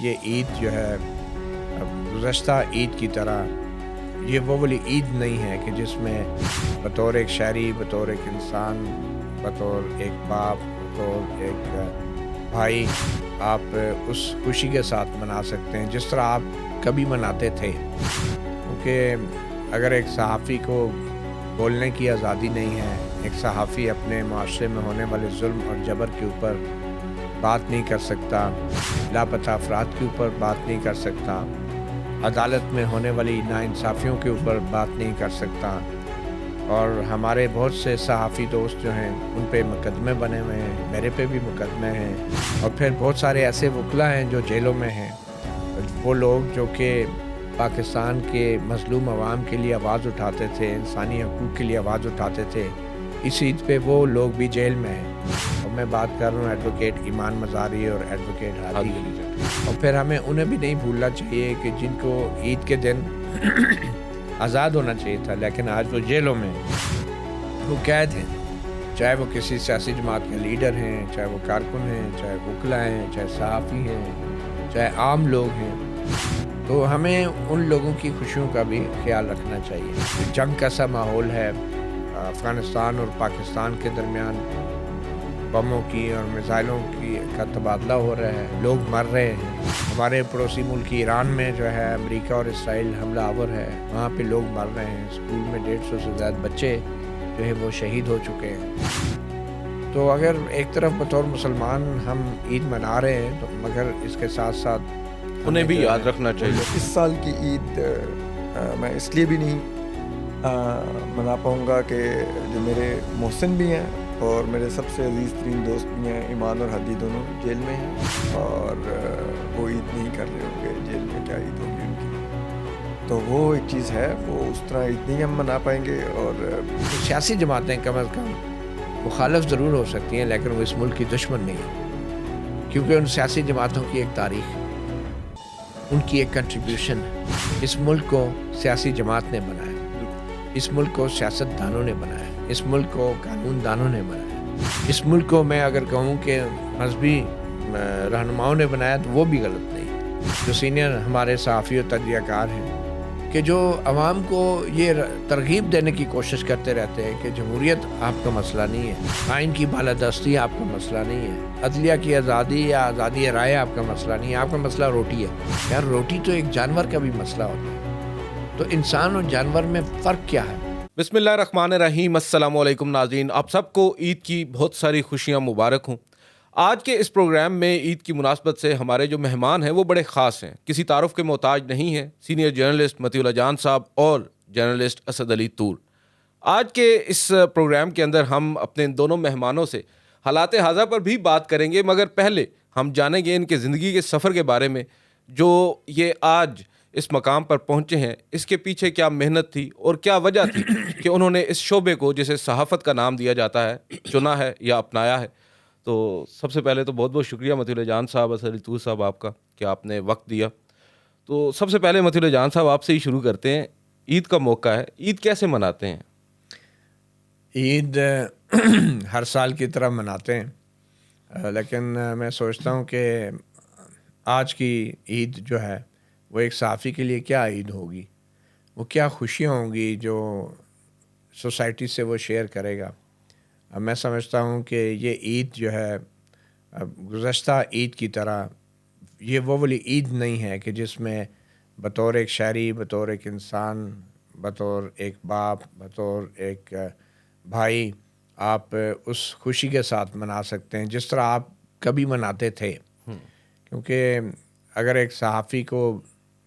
ये ईद जो है गुज़श्ता ईद की तरह ये वो वाली ईद नहीं है कि जिसमें बतौर एक शहरी, बतौर एक इंसान, बतौर एक बाप, बतौर एक भाई आप उस खुशी के साथ मना सकते हैं जिस तरह आप कभी मनाते थे। क्योंकि अगर एक सहाफ़ी को बोलने की आज़ादी नहीं है, एक सहाफ़ी अपने माशरे में होने वाले जुल्म और जबर के ऊपर बात नहीं कर सकता, लापता अफराद के ऊपर बात नहीं कर सकता, अदालत में होने वाली नाइंसाफ़ियों के ऊपर बात नहीं कर सकता, और हमारे बहुत से सहाफ़ी दोस्त जो हैं उन पे मुकदमे बने हुए हैं, मेरे पे भी मुकदमे हैं, और फिर बहुत सारे ऐसे वकला हैं जो जेलों में हैं। वो लोग जो कि पाकिस्तान के मज़लूम अवाम के लिए आवाज़ उठाते थे, इंसानी हकूक़ के लिए आवाज़ उठाते थे, इस ईद पे वो लोग भी जेल में हैं। और मैं बात कर रहा हूँ एडवोकेट ईमान मज़ारी और एडवोकेट हादी की। और फिर हमें उन्हें भी नहीं भूलना चाहिए कि जिनको ईद के दिन आज़ाद होना चाहिए था, लेकिन आज वो जेलों में वो कैद हैं। चाहे वो किसी सियासी जमात के लीडर हैं, चाहे वो कारकुन हैं, चाहे वकला हैं, चाहे सहाफ़ी हैं, चाहे आम लोग हैं। तो हमें उन लोगों की खुशियों का भी ख्याल रखना चाहिए। जंग का सा माहौल है, अफ़गानिस्तान और पाकिस्तान के दरमियान बमों की और मिसाइलों की का तबादला हो रहा है, लोग मर रहे हैं। हमारे पड़ोसी मुल्क ईरान में जो है अमेरिका और इसराइल हमला आवर है, वहाँ पे लोग मर रहे हैं। स्कूल में 150 से ज़्यादा बच्चे जो है वो शहीद हो चुके हैं। तो अगर एक तरफ बतौर मुसलमान हम ईद मना रहे हैं, तो मगर इसके साथ साथ उन्हें भी याद रखना चाहिए। इस साल की ईद मैं इसलिए भी नहीं मना पाऊँगा कि जो मेरे मोहसिन भी हैं और मेरे सबसे अजीज़ तरीन दोस्त भी हैं, ईमान और हदी दोनों जेल में हैं, और वो ईद नहीं कर रहे होंगे, जेल में क्या ईद होगी उनकी। तो वो एक चीज़ है, वो उस तरह ईद नहीं हम मना पाएंगे। और सियासी जमातें कम अज़ कम मुखालफ ज़रूर हो सकती हैं, लेकिन वो इस मुल्क की दुश्मन नहीं है, क्योंकि उन सियासी जमातों की एक तारीख़ है, उनकी एक कंट्रीब्यूशन है। इस मुल्क को सियासी जमात ने बनाया, इस मुल्क को सियासतदानों ने बनाया, इस मुल्क को कानून दानों ने बनाया, इस मुल्क को मैं अगर कहूँ कि मजहबी रहनुमाओं ने बनाया तो वो भी गलत नहीं। जो सीनियर हमारे सहाफ़ी और तजज़ियाकार हैं कि जो आवाम को ये तरगीब देने की कोशिश करते रहते हैं कि जमहूरियत आपका मसला नहीं है, आइन की बालादस्ती आपका मसला नहीं है, अदलिया की आज़ादी या आज़ादी राय आपका मसला नहीं है, आपका मसला रोटी है। यार रोटी तो एक जानवर का भी मसला होता है, तो इंसान और जानवर में फ़र्क क्या है? बिस्मिल्लाहिर्रहमानिर्रहीम, अस्सलाम वालेकुम नाज़रीन, आप सबको ईद की बहुत सारी खुशियाँ मुबारक हों। आज के इस प्रोग्राम में ईद की मुनासबत से हमारे जो मेहमान हैं वो बड़े ख़ास हैं, किसी तारुफ के मोहताज नहीं हैं। सीनियर जर्नलिस्ट मतीउल्लाह जान साहब और जर्नलिस्ट असद अली तूर। आज के इस प्रोग्राम के अंदर हम अपने इन दोनों मेहमानों से हालात हाज़ा पर भी बात करेंगे, मगर पहले हम जानेंगे इनके ज़िंदगी के सफ़र के बारे में। जो ये आज इस मकाम पर पहुँचे हैं, इसके पीछे क्या मेहनत थी और क्या वजह थी कि उन्होंने इस शोबे को, जिसे सहाफ़त का नाम दिया जाता है, चुना है या अपनाया है। तो सबसे पहले तो बहुत बहुत शुक्रिया मतीउल्लाह जान साहब, असद अली तूर साहब आपका, कि आपने वक्त दिया। तो सबसे पहले मतीउल्लाह जान साहब आपसे ही शुरू करते हैं। ईद का मौका है, ईद कैसे मनाते हैं? ईद हर साल की तरह मनाते हैं, लेकिन मैं सोचता हूँ कि आज की ईद जो है वो एक सहाफ़ी के लिए क्या ईद होगी, वो क्या खुशियाँ होंगी जो सोसाइटी से वो शेयर करेगा। मैं समझता हूँ कि ये ईद जो है गुज़श्ता ईद की तरह ये वो वाली ईद नहीं है कि जिसमें बतौर एक शहरी, बतौर एक इंसान, बतौर एक बाप, बतौर एक भाई आप उस खुशी के साथ मना सकते हैं जिस तरह आप कभी मनाते थे। क्योंकि अगर एक सहाफ़ी को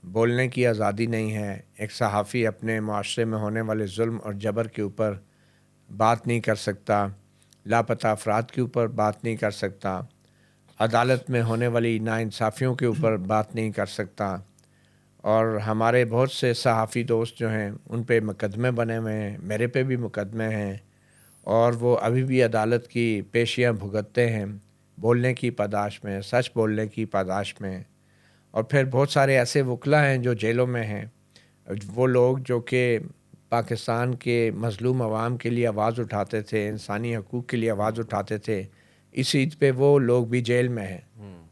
बोलने की आज़ादी नहीं है, एक सहाफ़ी अपने माशरे में होने वाले जुल्म और जबर के ऊपर बात नहीं कर सकता, लापता अफराद के ऊपर बात नहीं कर सकता, अदालत में होने वाली नाइंसाफ़ियों के ऊपर बात नहीं कर सकता, और हमारे बहुत से सहाफ़ी दोस्त जो हैं उन पे मुकदमे बने हुए हैं, मेरे पे भी मुकदमे हैं, और वो अभी भी अदालत की पेशियाँ भुगतते हैं बोलने की पादाश में, सच बोलने की पादाश में। और फिर बहुत सारे ऐसे वकला हैं जो जेलों में हैं, वो लोग जो कि पाकिस्तान के मज़लूम अवाम के लिए आवाज़ उठाते थे, इंसानी हकूक़ के लिए आवाज़ उठाते थे, इस ईद पे वो लोग भी जेल में हैं।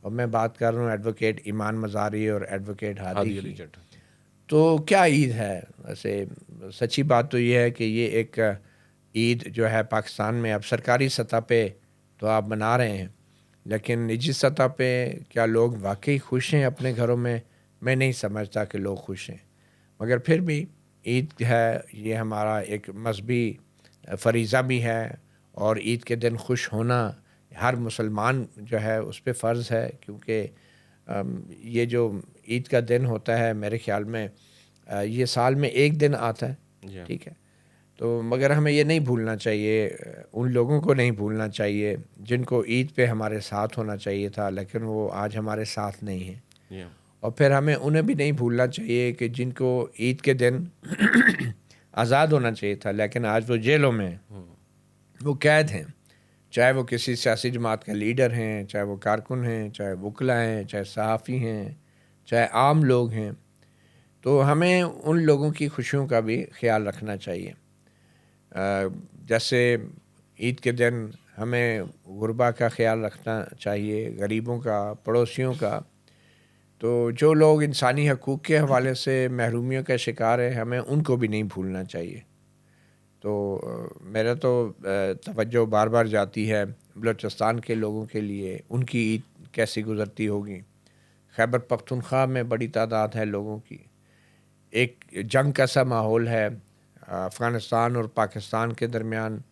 और मैं बात कर रहा हूँ एडवोकेट ईमान मज़ारी और एडवोकेट हादी हादी अली की। जट। तो क्या ईद है? वैसे सच्ची बात तो ये है कि ये एक ईद जो है पाकिस्तान में अब सरकारी सतह पे तो आप मना रहे हैं, लेकिन निजी सतह पे क्या लोग वाकई खुश हैं अपने घरों में? मैं नहीं समझता कि लोग खुश हैं, मगर फिर भी ईद है, ये हमारा एक मजहबी फरीज़ा भी है, और ईद के दिन खुश होना हर मुसलमान जो है उस पर फ़र्ज़ है, क्योंकि ये जो ईद का दिन होता है मेरे ख़्याल में ये साल में एक दिन आता है, जी। ठीक है। तो मगर हमें ये नहीं भूलना चाहिए, उन लोगों को नहीं भूलना चाहिए जिनको ईद पे हमारे साथ होना चाहिए था, लेकिन वो आज हमारे साथ नहीं हैं। जी। और फिर हमें उन्हें भी नहीं भूलना चाहिए कि जिनको ईद के दिन आज़ाद होना चाहिए था, लेकिन आज वो जेलों में हैं, वो कैद हैं, चाहे वो किसी सियासी जमात का लीडर हैं, चाहे वो कारकुन हैं, चाहे वकला हैं, चाहे सहाफ़ी हैं, चाहे आम लोग हैं। तो हमें उन लोगों की खुशियों का भी ख्याल रखना चाहिए। जैसे ईद के दिन हमें गुरबा का ख्याल रखना चाहिए, गरीबों का, पड़ोसियों का। तो जो लोग इंसानी हकूक़ के हवाले से महरूमियों का शिकार है, हमें उनको भी नहीं भूलना चाहिए। तो मेरा तो तवज्जो बार बार जाती है बलूचिस्तान के लोगों के लिए, उनकी ईद कैसी गुज़रती होगी। खैबर पख्तूनख्वा में बड़ी तादाद है लोगों की, एक जंग का सा माहौल है, अफ़गानिस्तान और पाकिस्तान के दरमियान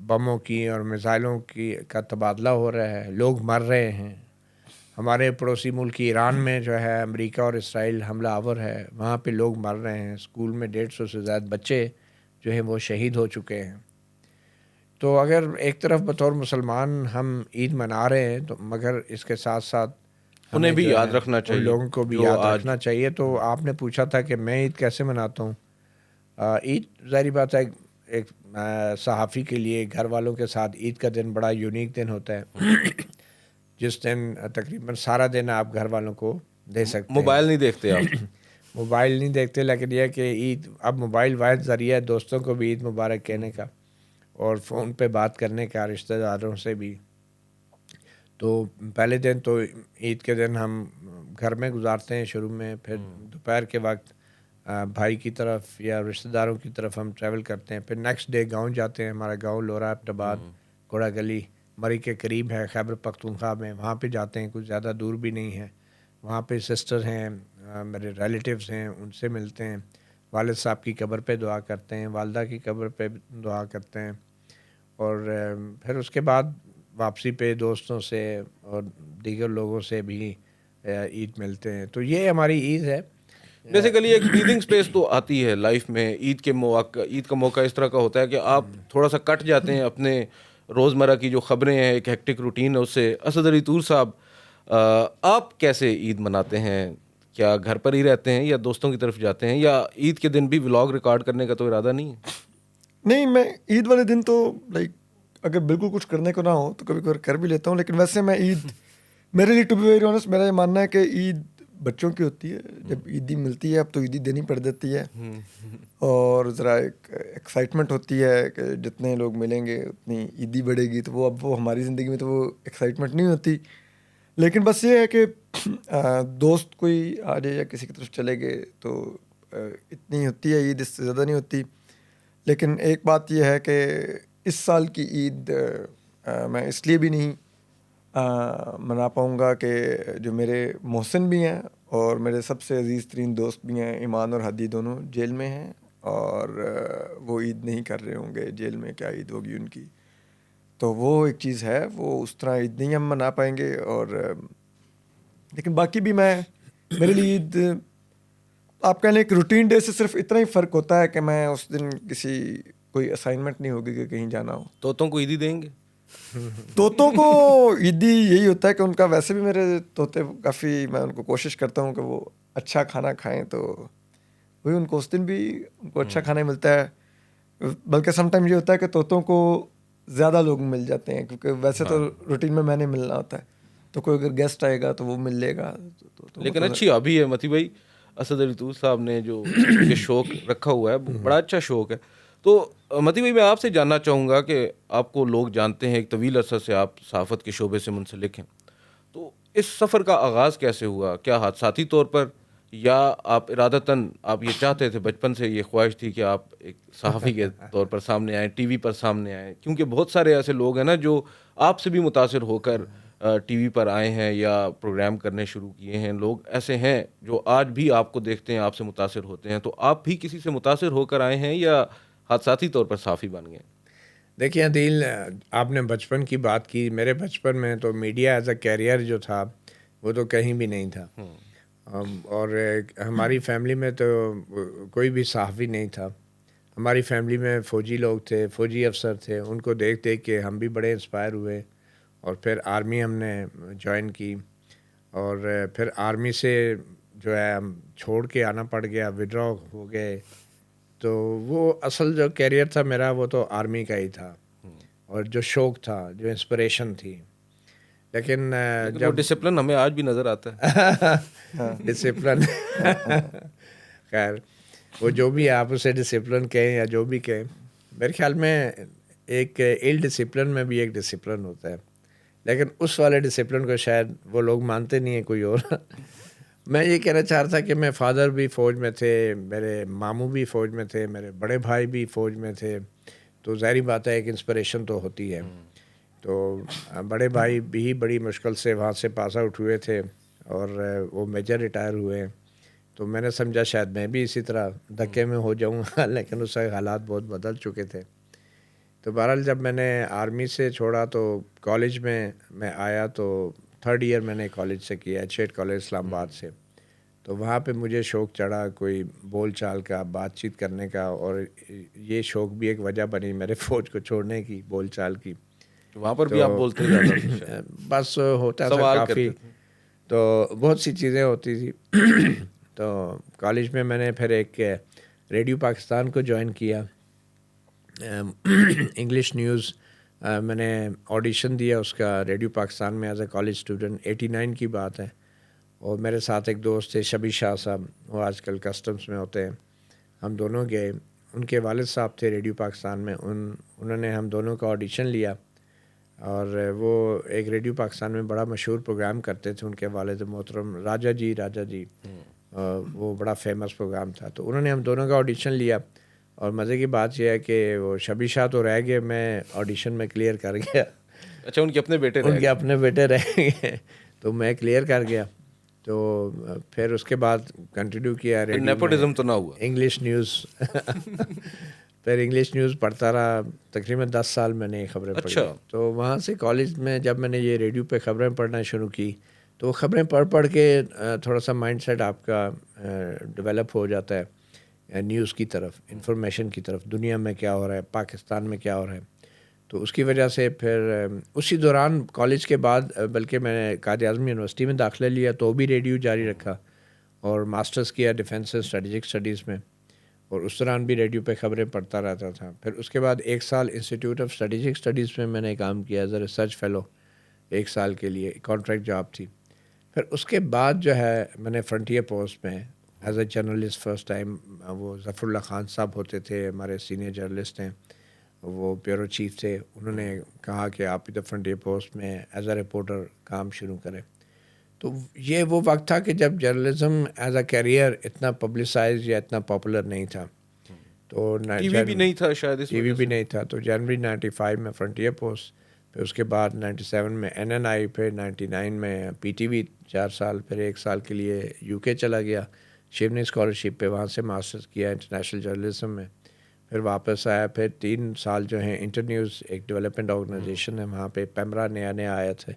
बमों की और मिसाइलों की का तबादला हो रहा है, लोग मर रहे हैं। हमारे पड़ोसी मुल्क ईरान में जो है अमेरिका और इसराइल हमला आवर है, वहाँ पे लोग मर रहे हैं। स्कूल में 150 से ज़्यादा बच्चे जो हैं वो शहीद हो चुके हैं। तो अगर एक तरफ बतौर मुसलमान हम ईद मना रहे हैं, तो मगर इसके साथ साथ उन्हें भी जो याद है, रखना उन चाहिए लोगों को भी जो याद आज रखना चाहिए। तो आपने पूछा था कि मैं ईद कैसे मनाता हूँ। ईद ज़ाहिर बात है एक सहाफ़ी के लिए घर वालों के साथ ईद का दिन बड़ा यूनिक दिन होता है जिस दिन तकरीबन सारा दिन आप घर वालों को दे सकते हैं। मोबाइल नहीं देखते आप। मोबाइल नहीं देखते, लेकिन यह कि ईद अब मोबाइल वाहिद ज़रिया है दोस्तों को भी ईद मुबारक कहने का और फ़ोन पे बात करने का रिश्तेदारों से भी। तो पहले दिन तो ईद के दिन हम घर में गुजारते हैं शुरू में, फिर दोपहर के वक्त भाई की तरफ या रिश्तेदारों की तरफ हम ट्रैवल करते हैं। फिर नेक्स्ट डे गांव जाते हैं। हमारा गांव लोरा अब्टाबाद कोड़ा गली मरी के करीब है, खैबर पख्तूनख्वा में। वहाँ पे जाते हैं, कुछ ज़्यादा दूर भी नहीं है। वहाँ पे सिस्टर हैं, मेरे रिलेटिव्स हैं, उनसे मिलते हैं। वालिद साहब की कब्र पे दुआ करते हैं, वालदा की कब्र पे दुआ करते हैं, और फिर उसके बाद वापसी पे दोस्तों से और दीगर लोगों से भी ईद मिलते हैं। तो ये हमारी ईद है। बेसिकली एक ब्रीदिंग स्पेस तो आती है लाइफ में। ईद का मौका इस तरह का होता है कि आप थोड़ा सा कट जाते हैं अपने रोज़मर्रा की जो ख़बरें हैं, एक हेक्टिक रूटीन है उससे। असद अली तूर साहब, आप कैसे ईद मनाते हैं? क्या घर पर ही रहते हैं या दोस्तों की तरफ जाते हैं, या ईद के दिन भी व्लॉग रिकॉर्ड करने का तो इरादा नहीं है? नहीं, मैं ईद वाले दिन तो लाइक अगर बिल्कुल कुछ करने को ना हो तो कभी कभार कर भी लेता हूँ, लेकिन वैसे मैं ईद मेरे लिए टू बी वेरी ऑनेस्ट मेरा ये मानना है कि ईद बच्चों की होती है। जब ईदी मिलती है अब तो ईदी देनी पड़ जाती है, और ज़रा एक एक्साइटमेंट होती है कि जितने लोग मिलेंगे उतनी ईदी बढ़ेगी। तो वो अब वो हमारी ज़िंदगी में तो वो एक्साइटमेंट नहीं होती, लेकिन बस ये है कि दोस्त कोई आ जाए या किसी की तरफ चले गए तो इतनी होती है ईद, इससे ज़्यादा नहीं होती। लेकिन एक बात यह है कि इस साल की ईद मैं इसलिए भी नहीं मना पाऊँगा कि जो मेरे मोहसिन भी हैं और मेरे सबसे अजीज़ तरीन दोस्त भी हैं, ईमान और हादी, दोनों जेल में हैं और वो ईद नहीं कर रहे होंगे। जेल में क्या ईद होगी उनकी, तो वो एक चीज़ है, वो उस तरह ईद नहीं हम मना पाएंगे। और लेकिन बाकी भी मेरे लिए ईद आप कह लें एक रूटीन डे से सिर्फ इतना ही फ़र्क होता है कि मैं उस दिन कोई असाइनमेंट नहीं होगी कि कहीं जाना हो। तोतों को ईदी देंगे? तोतों को ईदी यही होता है कि उनका, वैसे भी मेरे तोते काफ़ी, मैं उनको कोशिश करता हूँ कि वो अच्छा खाना खाएं, तो वही उनको उस दिन भी उनको अच्छा खाना मिलता है। बल्कि समटाइम ये होता है कि तोतों को ज़्यादा लोग मिल जाते हैं, क्योंकि वैसे तो रूटीन में मैंने मिलना होता है, तो कोई अगर गेस्ट आएगा तो वो मिल लेगा। लेकिन अच्छी हॉबी है मती भाई। असद अली तूर साहब ने जो ये शौक रखा हुआ है बड़ा अच्छा शौक है। तो मती भाई, मैं आपसे जानना चाहूँगा कि आपको लोग जानते हैं, एक तवील अरसा से आप सहाफ़त के शोबे से मुंसलिक हैं, तो इस सफ़र का आगाज़ कैसे हुआ? क्या हादसाती तौर पर, या आप इरादतन आप ये चाहते थे, बचपन से ये ख्वाहिश थी कि आप एक सहाफ़ी के तौर पर सामने आएँ, टीवी पर सामने आएँ? क्योंकि बहुत सारे ऐसे लोग हैं ना जो आपसे भी मुतासिर होकर टीवी पर आए हैं या प्रोग्राम करने शुरू किए हैं। लोग ऐसे हैं जो आज भी आपको देखते हैं, आपसे मुतासिर होते हैं। तो आप भी किसी से मुतासिर होकर आए हैं या हादसाती तौर पर सहाफ़ी बन गए? देखिए अदील, आपने बचपन की बात की। मेरे बचपन में तो मीडिया एज अ कैरियर जो था वो तो कहीं भी नहीं था। और हमारी फैमिली में तो कोई भी सहाफ़ी नहीं था। हमारी फैमिली में फ़ौजी लोग थे, फ़ौजी अफसर थे। उनको देख देख के हम भी बड़े इंस्पायर हुए और फिर आर्मी हमने जॉइन की। और फिर आर्मी से जो है हम छोड़ के आना पड़ गया, विड्रॉ हो गए। तो वो असल जो कैरियर था मेरा वो तो आर्मी का ही था, और जो शौक़ था, जो इंस्पिरेशन थी। लेकिन लेकिन वो जब डिसिप्लिन हमें आज भी नज़र आता है। डिसिप्लिन खैर, वो जो भी आप उसे डिसिप्लिन कहें या जो भी कहें, मेरे ख्याल में एक इल डिसिप्लिन में भी एक डिसिप्लिन होता है। लेकिन उस वाले डिसिप्लिन को शायद वो लोग मानते नहीं हैं, कोई और। मैं ये कहना चाह रहा था कि मेरे फादर भी फ़ौज में थे, मेरे मामू भी फ़ौज में थे, मेरे बड़े भाई भी फ़ौज में थे। तो ज़ाहिर बात है एक इंस्पिरेशन तो होती है। तो बड़े भाई भी बड़ी मुश्किल से वहाँ से पास आउट हुए थे और वो मेजर रिटायर हुए हैं। तो मैंने समझा शायद मैं भी इसी तरह धक्के में हो जाऊँगा, लेकिन उस वक्त हालात बहुत बदल चुके थे। तो बहरहाल जब मैंने आर्मी से छोड़ा तो कॉलेज में मैं आया, तो 3rd ईयर मैंने कॉलेज से किया, एच कॉलेज इस्लामाबाद से। तो वहाँ पे मुझे शौक़ चढ़ा कोई बोल चाल का, बातचीत करने का, और ये शौक़ भी एक वजह बनी मेरे फ़ौज को छोड़ने की, बोल चाल की। वहाँ पर भी तो आप बोलते ज़्यादा थे शायद। बस होता था सवाल काफ़ी, करते थे। तो बहुत सी चीज़ें होती थी। तो कॉलेज में मैंने फिर एक रेडियो पाकिस्तान को जॉइन किया, इंग्लिश न्यूज़। मैंने ऑडिशन दिया उसका रेडियो पाकिस्तान में एज ए कॉलेज स्टूडेंट, 89 की बात है। और मेरे साथ एक दोस्त थे शबी शाह साहब, वो आजकल कस्टम्स में होते हैं। हम दोनों गए, उनके वालिद साहब थे रेडियो पाकिस्तान में, उन्होंने हम दोनों का ऑडिशन लिया। और वो एक रेडियो पाकिस्तान में बड़ा मशहूर प्रोग्राम करते थे, उनके वालिद मोहतरम राजा जी। वो बड़ा फेमस प्रोग्राम था। तो उन्होंने हम दोनों का ऑडिशन लिया, और मज़े की बात यह है कि वो शबी शाह तो रह गए, मैं ऑडिशन में क्लियर कर गया। अच्छा, उनके अपने बेटे रह उनके गए। अपने बेटे रह गए, तो मैं क्लियर कर गया। तो फिर उसके बाद कंटिन्यू किया रेडियो में, नेपोटिज्म तो ना हुआ? English news. फिर इंग्लिश न्यूज़ पढ़ता रहा, तकरीबन 10 साल मैंने ये खबरें पढ़ी। अच्छा। तो वहाँ से कॉलेज में जब मैंने ये रेडियो पे खबरें पढ़ना शुरू की, तो खबरें पढ़ के थोड़ा सा माइंडसेट आपका डेवलप हो जाता है न्यूज़ की तरफ, इंफॉर्मेशन की तरफ, दुनिया में क्या हो रहा है, पाकिस्तान में क्या हो रहा है। तो उसकी वजह से फिर उसी दौरान कॉलेज के बाद बल्कि मैंने कायद-ए-आज़म यूनिवर्सिटी में दाखिला लिया, तो भी रेडियो जारी रखा, और मास्टर्स किया डिफेंस एंड स्ट्रेटेजिक स्टडीज़ में, और उस दौरान भी रेडियो पे खबरें पढ़ता रहता था। फिर उसके बाद 1 साल इंस्टीट्यूट ऑफ स्ट्रेटेजिक स्टडीज़ में मैंने काम किया एज अ रिसर्च फेलो, 1 साल के लिए कॉन्ट्रैक्ट जॉब थी। फिर उसके बाद जो है मैंने फ्रंटियर पोस्ट में as a journalist first time, वो ज़फ़रुल्लाह खान साहब होते थे, हमारे सीनियर जर्नलिस्ट हैं, वो ब्यूरो चीफ थे। उन्होंने कहा कि आप इधर फ्रंटियर पोस्ट में एज अ रिपोर्टर काम शुरू करें। तो ये वो वक्त था कि जब जर्नलिज्म एज अ कैरियर इतना पब्लिसाइज या इतना पॉपुलर नहीं था। तो टीवी भी नहीं था शायद, इस टीवी वजह भी से। नहीं था। तो जनवरी 95 में फ्रंटियर पोस्ट, फिर उसके बाद 97 में NNI, फिर 99 में PTV 4 साल, फिर 1 साल के लिए UK चला गया शिवनी स्कॉलरशिप पे, वहाँ से मास्टर्स किया इंटरनेशनल जर्नलिज्म में। फिर वापस आया, फिर 3 साल जो हैं इंटरन्यूज़ एक डेवलपमेंट ऑर्गेनाइजेशन है, वहाँ पे पैमरा नया आया थे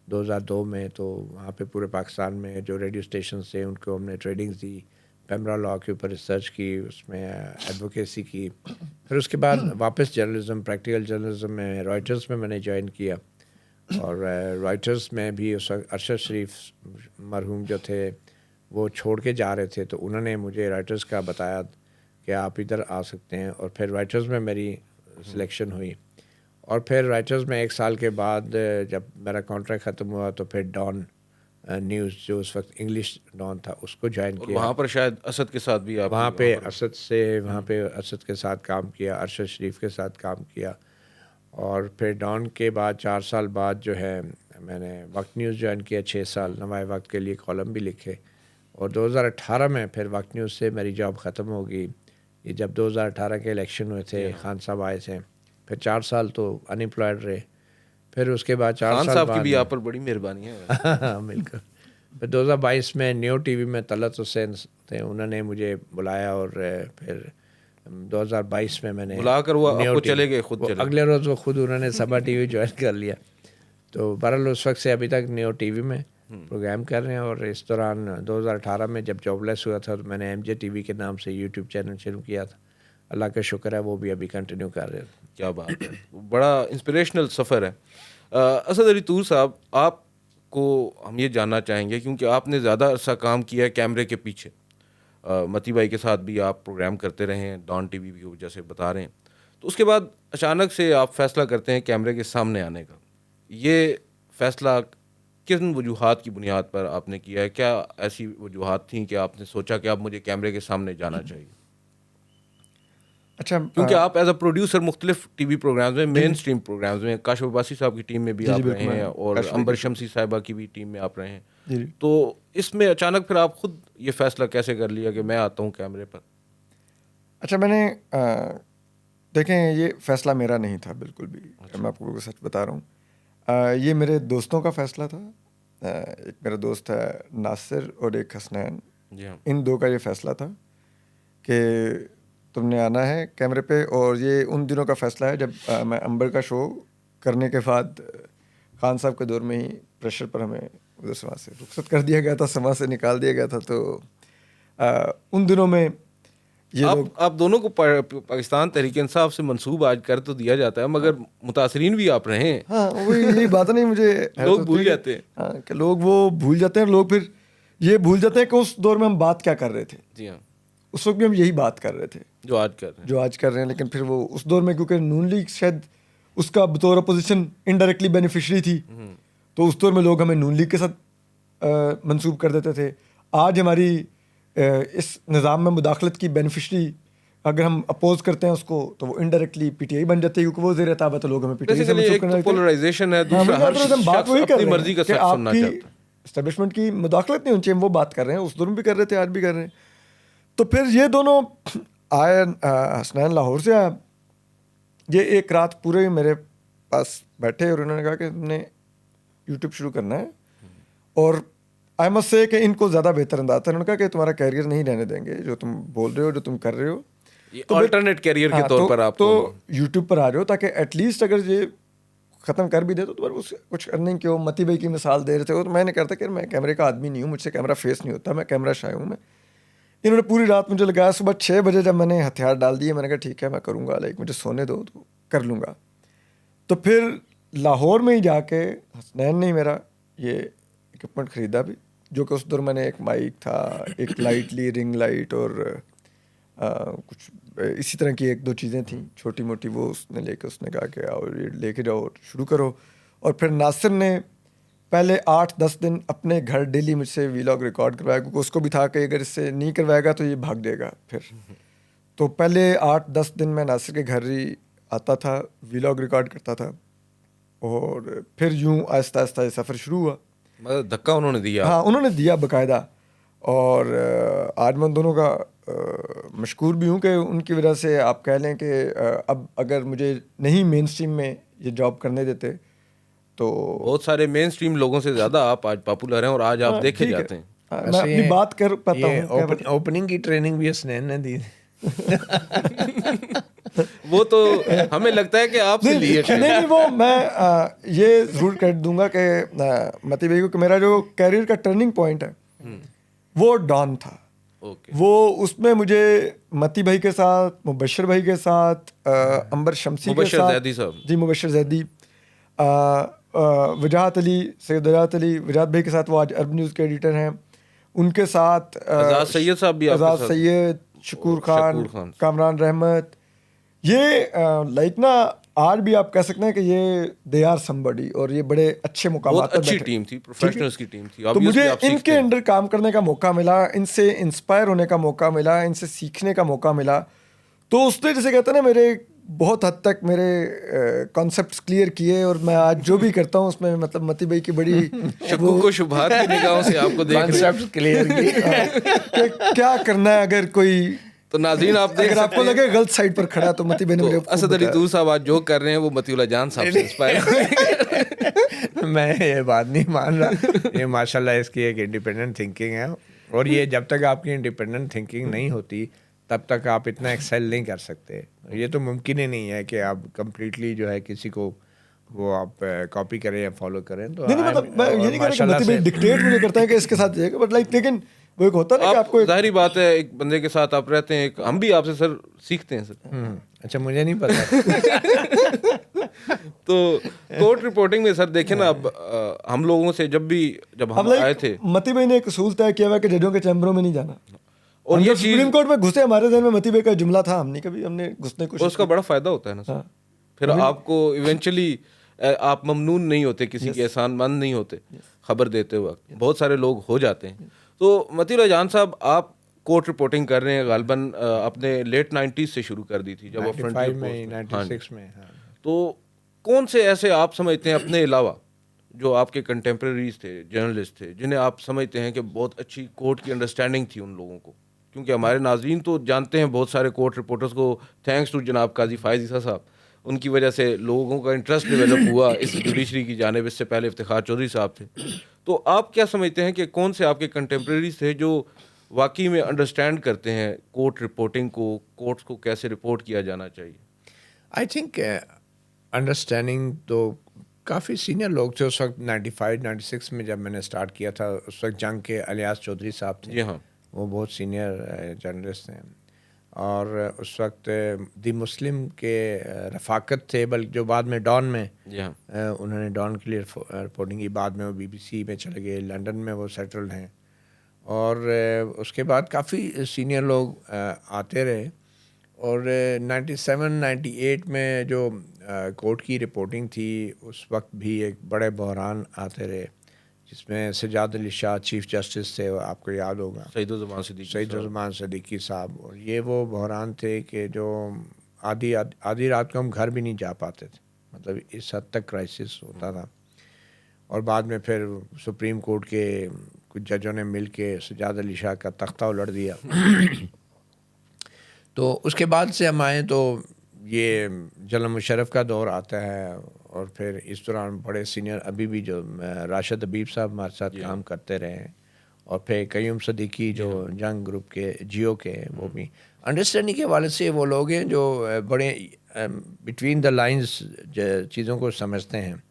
2002 में। तो वहाँ पे पूरे पाकिस्तान में जो रेडियो स्टेशन थे उनको हमने ट्रेडिंग्स दी, पैमरा लॉ के ऊपर रिसर्च की, उसमें एडवोकेसी की। फिर उसके बाद वापस जर्नलिज्म, प्रैक्टिकल जर्नलिज्म में रॉयटर्स में मैंने ज्वाइन किया, और रॉयटर्स में भी उस वक्त अरशद शरीफ मरहूम जो थे वो छोड़ के जा रहे थे, तो उन्होंने मुझे राइटर्स का बताया कि आप इधर आ सकते हैं, और फिर राइटर्स में मेरी सिलेक्शन हुई। और फिर राइटर्स में 1 साल के बाद जब मेरा कॉन्ट्रैक्ट ख़त्म हुआ, तो फिर डॉन न्यूज़ जो उस वक्त इंग्लिश डॉन था उसको ज्वाइन किया। वहाँ पर शायद असद के साथ भी आप वहाँ पे असद के साथ काम किया, अरशद शरीफ के साथ काम किया, और फिर डॉन के बाद 4 साल बाद जो है मैंने वक्त न्यूज़ ज्वाइन किया, 6 साल नवाए वक्त के लिए कॉलम भी लिखे। और 2018 में फिर वक्त न्यूज़ से मेरी जॉब ख़त्म हो गई। ये जब 2018 के इलेक्शन हुए थे, खान साहब आए थे, फिर 4 साल तो अनएम्प्लॉयड रहे। फिर उसके बाद 4 खान साल साहब बाद की भी आप पर बड़ी मेहरबानी है। बिल्कुल। फिर 2022 में न्यू टीवी में तलत हुसैन थे, उन्होंने मुझे बुलाया और फिर 2022 में मैंने बुलाकर वो न्यू आपको टीवी- चले गए, खुद वो चले गए। अगले रोज़ वो खुद उन्होंने सबा टीवी ज्वाइन कर लिया। तो बहरहाल उस वक्त से अभी तक न्यू टीवी में प्रोग्राम कर रहे हैं। और इस दौरान 2018 में जब जॉबलेस हुआ था तो मैंने एमजे टीवी के नाम से यूट्यूब चैनल शुरू किया था। अल्लाह का शुक्र है वो भी अभी कंटिन्यू कर रहे हैं। क्या बात है, बड़ा इंस्पिरेशनल सफ़र है। असद अली तूर साहब, आपको हम ये जानना चाहेंगे क्योंकि आपने ज़्यादा अरसा काम किया है कैमरे के पीछे। मती भाई के साथ भी आप प्रोग्राम करते रहे हैं, डॉन टीवी की वजह से बता रहे हैं। तो उसके बाद अचानक से आप फैसला करते हैं कैमरे के सामने आने का। ये फैसला किन वजूहात की बुनियाद पर आपने किया है? क्या ऐसी वजूहात थी कि आपने सोचा कि अब मुझे कैमरे के सामने जाना चाहिए? अच्छा, क्योंकि आप एज अ प्रोड्यूसर मुख्तलिफ टीवी प्रोग्राम्स में, मेन स्ट्रीम प्रोग्राम्स में, काशिफ अब्बासी साहब की टीम में भी जी, आप जी, रहे बिल्कुल, हैं मैं और काशिफ भाई अंबर की शमसी साहिबा की भी टीम में आप रहे हैं। जी जी। तो इसमें अचानक फिर आप खुद ये फैसला कैसे कर लिया कि मैं आता हूँ कैमरे पर? अच्छा, मैंने देखें, ये फ़ैसला मेरा नहीं था बिल्कुल भी। मैं आपको बिल्कुल सच बता रहा हूँ। ये मेरे दोस्तों का फ़ैसला था। एक मेरा दोस्त है नासिर और एक हसनैन, जी हाँ। इन दो का ये फ़ैसला था कि तुमने आना है कैमरे पे। और ये उन दिनों का फ़ैसला है जब मैं अंबर का शो करने के बाद खान साहब के दौर में ही प्रेशर पर हमें उधर समाज से रुखसत कर दिया गया था, समाज से निकाल दिया गया था। तो उन दिनों में ये लोग आप दोनों को पाकिस्तान तहरीक इंसाफ से मंसूब आज कर तो दिया जाता है, मगर मुतासरीन भी आप रहे हैं। हाँ, वही यही बात नहीं, मुझे लोग भूल जाते हैं। हाँ, कि लोग वो भूल जाते हैं। लोग फिर ये भूल जाते हैं कि उस दौर में हम बात क्या कर रहे थे। जी हाँ, उस वक्त भी हम यही बात कर रहे थे जो आज कर रहे हैं। जो आज कर रहे हैं। लेकिन फिर वो उस दौर में, क्योंकि नून लीग शायद उसका बतौर अपोजिशन इनडायरेक्टली बेनिफिशरी थी, तो उस दौर में लोग हमें नून लीग के साथ मंसूब कर देते थे। आज हमारी इस निज़ाम में मुदाखलत की बेनिफिशरी अगर हम अपोज करते हैं उसको, तो वो इनडायरेक्टली पीटीआई बन जाती है, क्योंकि वो ज़ेर ताब है, तो लोग हमें पीटीआई से बेसिकली मंसूब एक करने तो लगते हैं। पोलराइजेशन है, हाँ, दूसरा हर हम बात शख्स वही कर अपनी रहे मर्जी हैं का कि सच सुनना आपकी चाहता है। एस्टेब्लिशमेंट की मुदाखलत नहीं होनी चाहिए, वो बात कर रहे हैं। उस दौर में भी कर रहे थे, आज भी कर रहे हैं। तो फिर ये दोनों आए, हसनैन लाहौर से आया। ये एक रात पूरे मेरे पास बैठे और उन्होंने कहा कि तुमने यूट्यूब शुरू करना है। और आई मस्ट से कि इनको ज़्यादा बेहतर अंदाज़ था। उन्होंने कहा कि तुम्हारा कैरियर नहीं रहने देंगे, जो तुम बोल रहे हो, जो तुम कर रहे हो, तो अल्टरनेट कैरियर के हाँ, तौर पर आप तो यूट्यूब पर आ रहे हो, ताकि एटलीस्ट अगर ये ख़त्म कर भी दे तो तुम्हारे उस कुछ अर्निंग की हो। मती भाई की मिसाल दे रहे थे, तो मैंने कहा था कि मैं कैमरे का आदमी नहीं हूँ, मुझसे कैमरा फेस नहीं होता, मैं कैमरा शाय हूँ। मैं इन्होंने पूरी रात मुझे लगाया। सुबह 6 बजे जब मैंने हथियार डाल दिए, मैंने कहा ठीक है मैं करूँगा, लाइक मुझे सोने दो तो कर लूँगा। तो फिर लाहौर में ही जाके हसनैन ने मेरा ये इक्विपमेंट ख़रीदा भी, जो कि उस दौर मैंने एक माइक था, एक लाइट ली, रिंग लाइट, और कुछ इसी तरह की 1-2 चीज़ें थी छोटी मोटी। वो उसने लेके उसने कहा कि आओ ये लेके जाओ और शुरू करो। और फिर नासिर ने पहले 8-10 दिन अपने घर डेली मुझसे वीलॉग रिकॉर्ड करवाया, क्योंकि उसको भी था कि अगर इससे नहीं करवाएगा तो ये भाग देगा फिर। तो पहले 8-10 दिन मैं नासिर के घर ही आता था, वीलॉग रिकॉर्ड करता था। और फिर यूँ आहिस्ता आहिस्ता ये सफ़र शुरू हुआ। मतलब धक्का उन्होंने दिया? हाँ, उन्होंने दिया बाकायदा। और आज मैं उन दोनों का मशकूर भी हूँ कि उनकी वजह से आप कह लें कि अब अगर मुझे नहीं मेन स्ट्रीम में ये जॉब करने देते तो बहुत सारे मेन स्ट्रीम लोगों से ज़्यादा आप आज पॉपुलर हैं और आज आप देखे ठीक है। जाते हैं। हाँ, मैं अपनी बात कर पाता ये हूँ। ओपनिंग की ट्रेनिंग भी हसनैन ने दी। वो तो हमें लगता है कि आपसे लिए थे। नहीं, वो मैं ये ज़रूर कह दूंगा कि मती भाई को कि मेरा जो कैरियर का टर्निंग पॉइंट है वो डॉन था। ओके। वो उसमें मुझे मती भाई के साथ, मुबशर भाई के साथ, अंबर शमसी के मुबशर साथ, जैदी साहब। जी मुबशर जैदी, वजाहत अली, सैयद वजाहत अली, वजाहत भाई के साथ, वो आज अरब न्यूज़ के एडिटर हैं, उनके साथ आज़ाद सैयद साहब भी आपके आज़ाद साथ? सैयद, शकूर खान, शकूर खान। कामरान रहमत। ये लाइक ना आज भी आप कह सकते हैं कि ये दे आर समबडी, और ये बड़े अच्छे मुकाम बहुत पर अच्छी बैठे। टीम थी, प्रोफेशनल्स की टीम थी। तो Obviously मुझे आप सीखते इनके हैं। अंडर काम करने का मौका मिला, इनसे इंस्पायर होने का मौका मिला, इनसे सीखने का मौका मिला। तो उसने जैसे कहते हैं ना, मेरे बहुत हद तक मेरे कॉन्सेप्ट्स क्लियर किए और मैं आज जो भी करता हूँ उसमें मतलब मती भाई की बड़ी शक्कू को शुभात की निगाहों से आपको देख रहे हैं। कॉन्सेप्ट क्लियर कि क्या करना है अगर कोई तो नाज़रीन आप देख अगर आपको सकते हैं, लगे गलत साइड पर खड़ा तो मती भाई ने तो मुझे खूब असद अली बताया। तूर साहब आज जो कर रहे हैं वो मतीउल्लाह जान साहब से इंस्पायर हुए। मैं ये बात नहीं मान रहा। ये माशाल्लाह इसकी एक इंडिपेंडेंट थिंकिंग है, और ये जब तक आपकी इंडिपेंडेंट थिंकिंग नहीं होती तब तक आप इतना एक्सेल नहीं कर सकते। ये तो मुमकिन ही नहीं है कि आप कंप्लीटली जो है किसी को वो आप कॉपी करें या फॉलो करें। तो नहीं मतलब मैं ये नहीं कह रहा कि मती भाई डिक्टेट मुझे करता है कि इसके साथ जाएगा, बट लाइक लेकिन वो एक होता है ना कि आपको आप जाहिर बात है एक बंदे के साथ आप रहते हैं, हम भी आपसे सर सीखते हैं सर। अच्छा, मुझे नहीं पता। तो कोर्ट रिपोर्टिंग में सर देखें ना, अब हम लोगों से जब अब हम आए थे, मती भाई ने एक उसूल तय किया हुआ कि जजों के चैम्बरों में नहीं जाना, और ये सुप्रीम कोर्ट में घुसे हमारे जहन में मती भाई का जुमला था, हमने घुसने की और उसका बड़ा फायदा होता है ना सर। हाँ। फिर आपको इवेंचुअली आप ममनून नहीं होते, किसी के एहसानमंद नहीं होते खबर देते वक्त, बहुत सारे लोग हो जाते हैं। तो मतीउल्लाह जान साहब, आप कोर्ट रिपोर्टिंग कर रहे हैं, गालबन अपने लेट 90s से शुरू कर दी थी जब आप 95 में, फ्रंटियर 96 में। हाँ। तो कौन से ऐसे आप समझते हैं अपने अलावा जो आपके कंटेम्प्रेरीज थे, जर्नलिस्ट थे, जिन्हें आप समझते हैं कि बहुत अच्छी कोर्ट की अंडरस्टैंडिंग थी उन लोगों को? क्योंकि हमारे नाजरीन तो जानते हैं बहुत सारे कोर्ट रिपोर्टर्स को, थैंक्स टू जनाब काजी फायज ईसा साहब, उनकी वजह से लोगों का इंटरेस्ट डेवलप हुआ इस जुडिशरी की जानिब। इससे पहले इफ्तिखार चौधरी साहब थे। तो आप क्या समझते हैं कि कौन से आपके कंटेम्प्रेरीज थे जो वाकई में अंडरस्टैंड करते हैं कोर्ट रिपोर्टिंग को, कोर्ट्स को कैसे रिपोर्ट किया जाना चाहिए? आई थिंक अंडरस्टैंडिंग तो काफ़ी सीनियर लोग थे उस वक्त। 95-96 में जब मैंने स्टार्ट किया था, उस वक्त जंग के अलियास चौधरी साहब थे। जी हाँ। वो बहुत सीनियर जर्नलिस्ट हैं, और उस वक्त दी मुस्लिम के रफ़ाकत थे, बल्कि जो बाद में डॉन में जी हाँ। उन्होंने डॉन के लिए रिपोर्टिंग की। बाद में वो BBC में चले गए, लंदन में वो सेटल्ड हैं। और उसके बाद काफ़ी सीनियर लोग आते रहे। और 97-98 में जो कोर्ट की रिपोर्टिंग थी, उस वक्त भी एक बड़े बहरान आते रहे, जिसमें सजाद अली शाह चीफ जस्टिस थे, वो आपको याद होगा, सईदुज़्ज़मान सिद्दीकी साहब। और ये वो बहरान थे कि जो आधी रात को हम घर भी नहीं जा पाते थे, मतलब इस हद तक क्राइसिस होता था। और बाद में फिर सुप्रीम कोर्ट के कुछ जजों ने मिल के सजाद अली शाह का तख्ता उलट दिया। तो उसके बाद से हम आए तो ये जनरल मुशर्रफ का दौर आता है, और फिर इस दौरान बड़े सीनियर अभी भी जो राशिद हबीब साहब हमारे साथ काम करते रहे हैं, और फिर कयूम सदीकी जो जंग ग्रुप के जियो के, वो भी अंडरस्टैंडिंग के हवाले से वो लोग हैं जो बड़े बिटवीन द लाइंस चीज़ों को समझते हैं।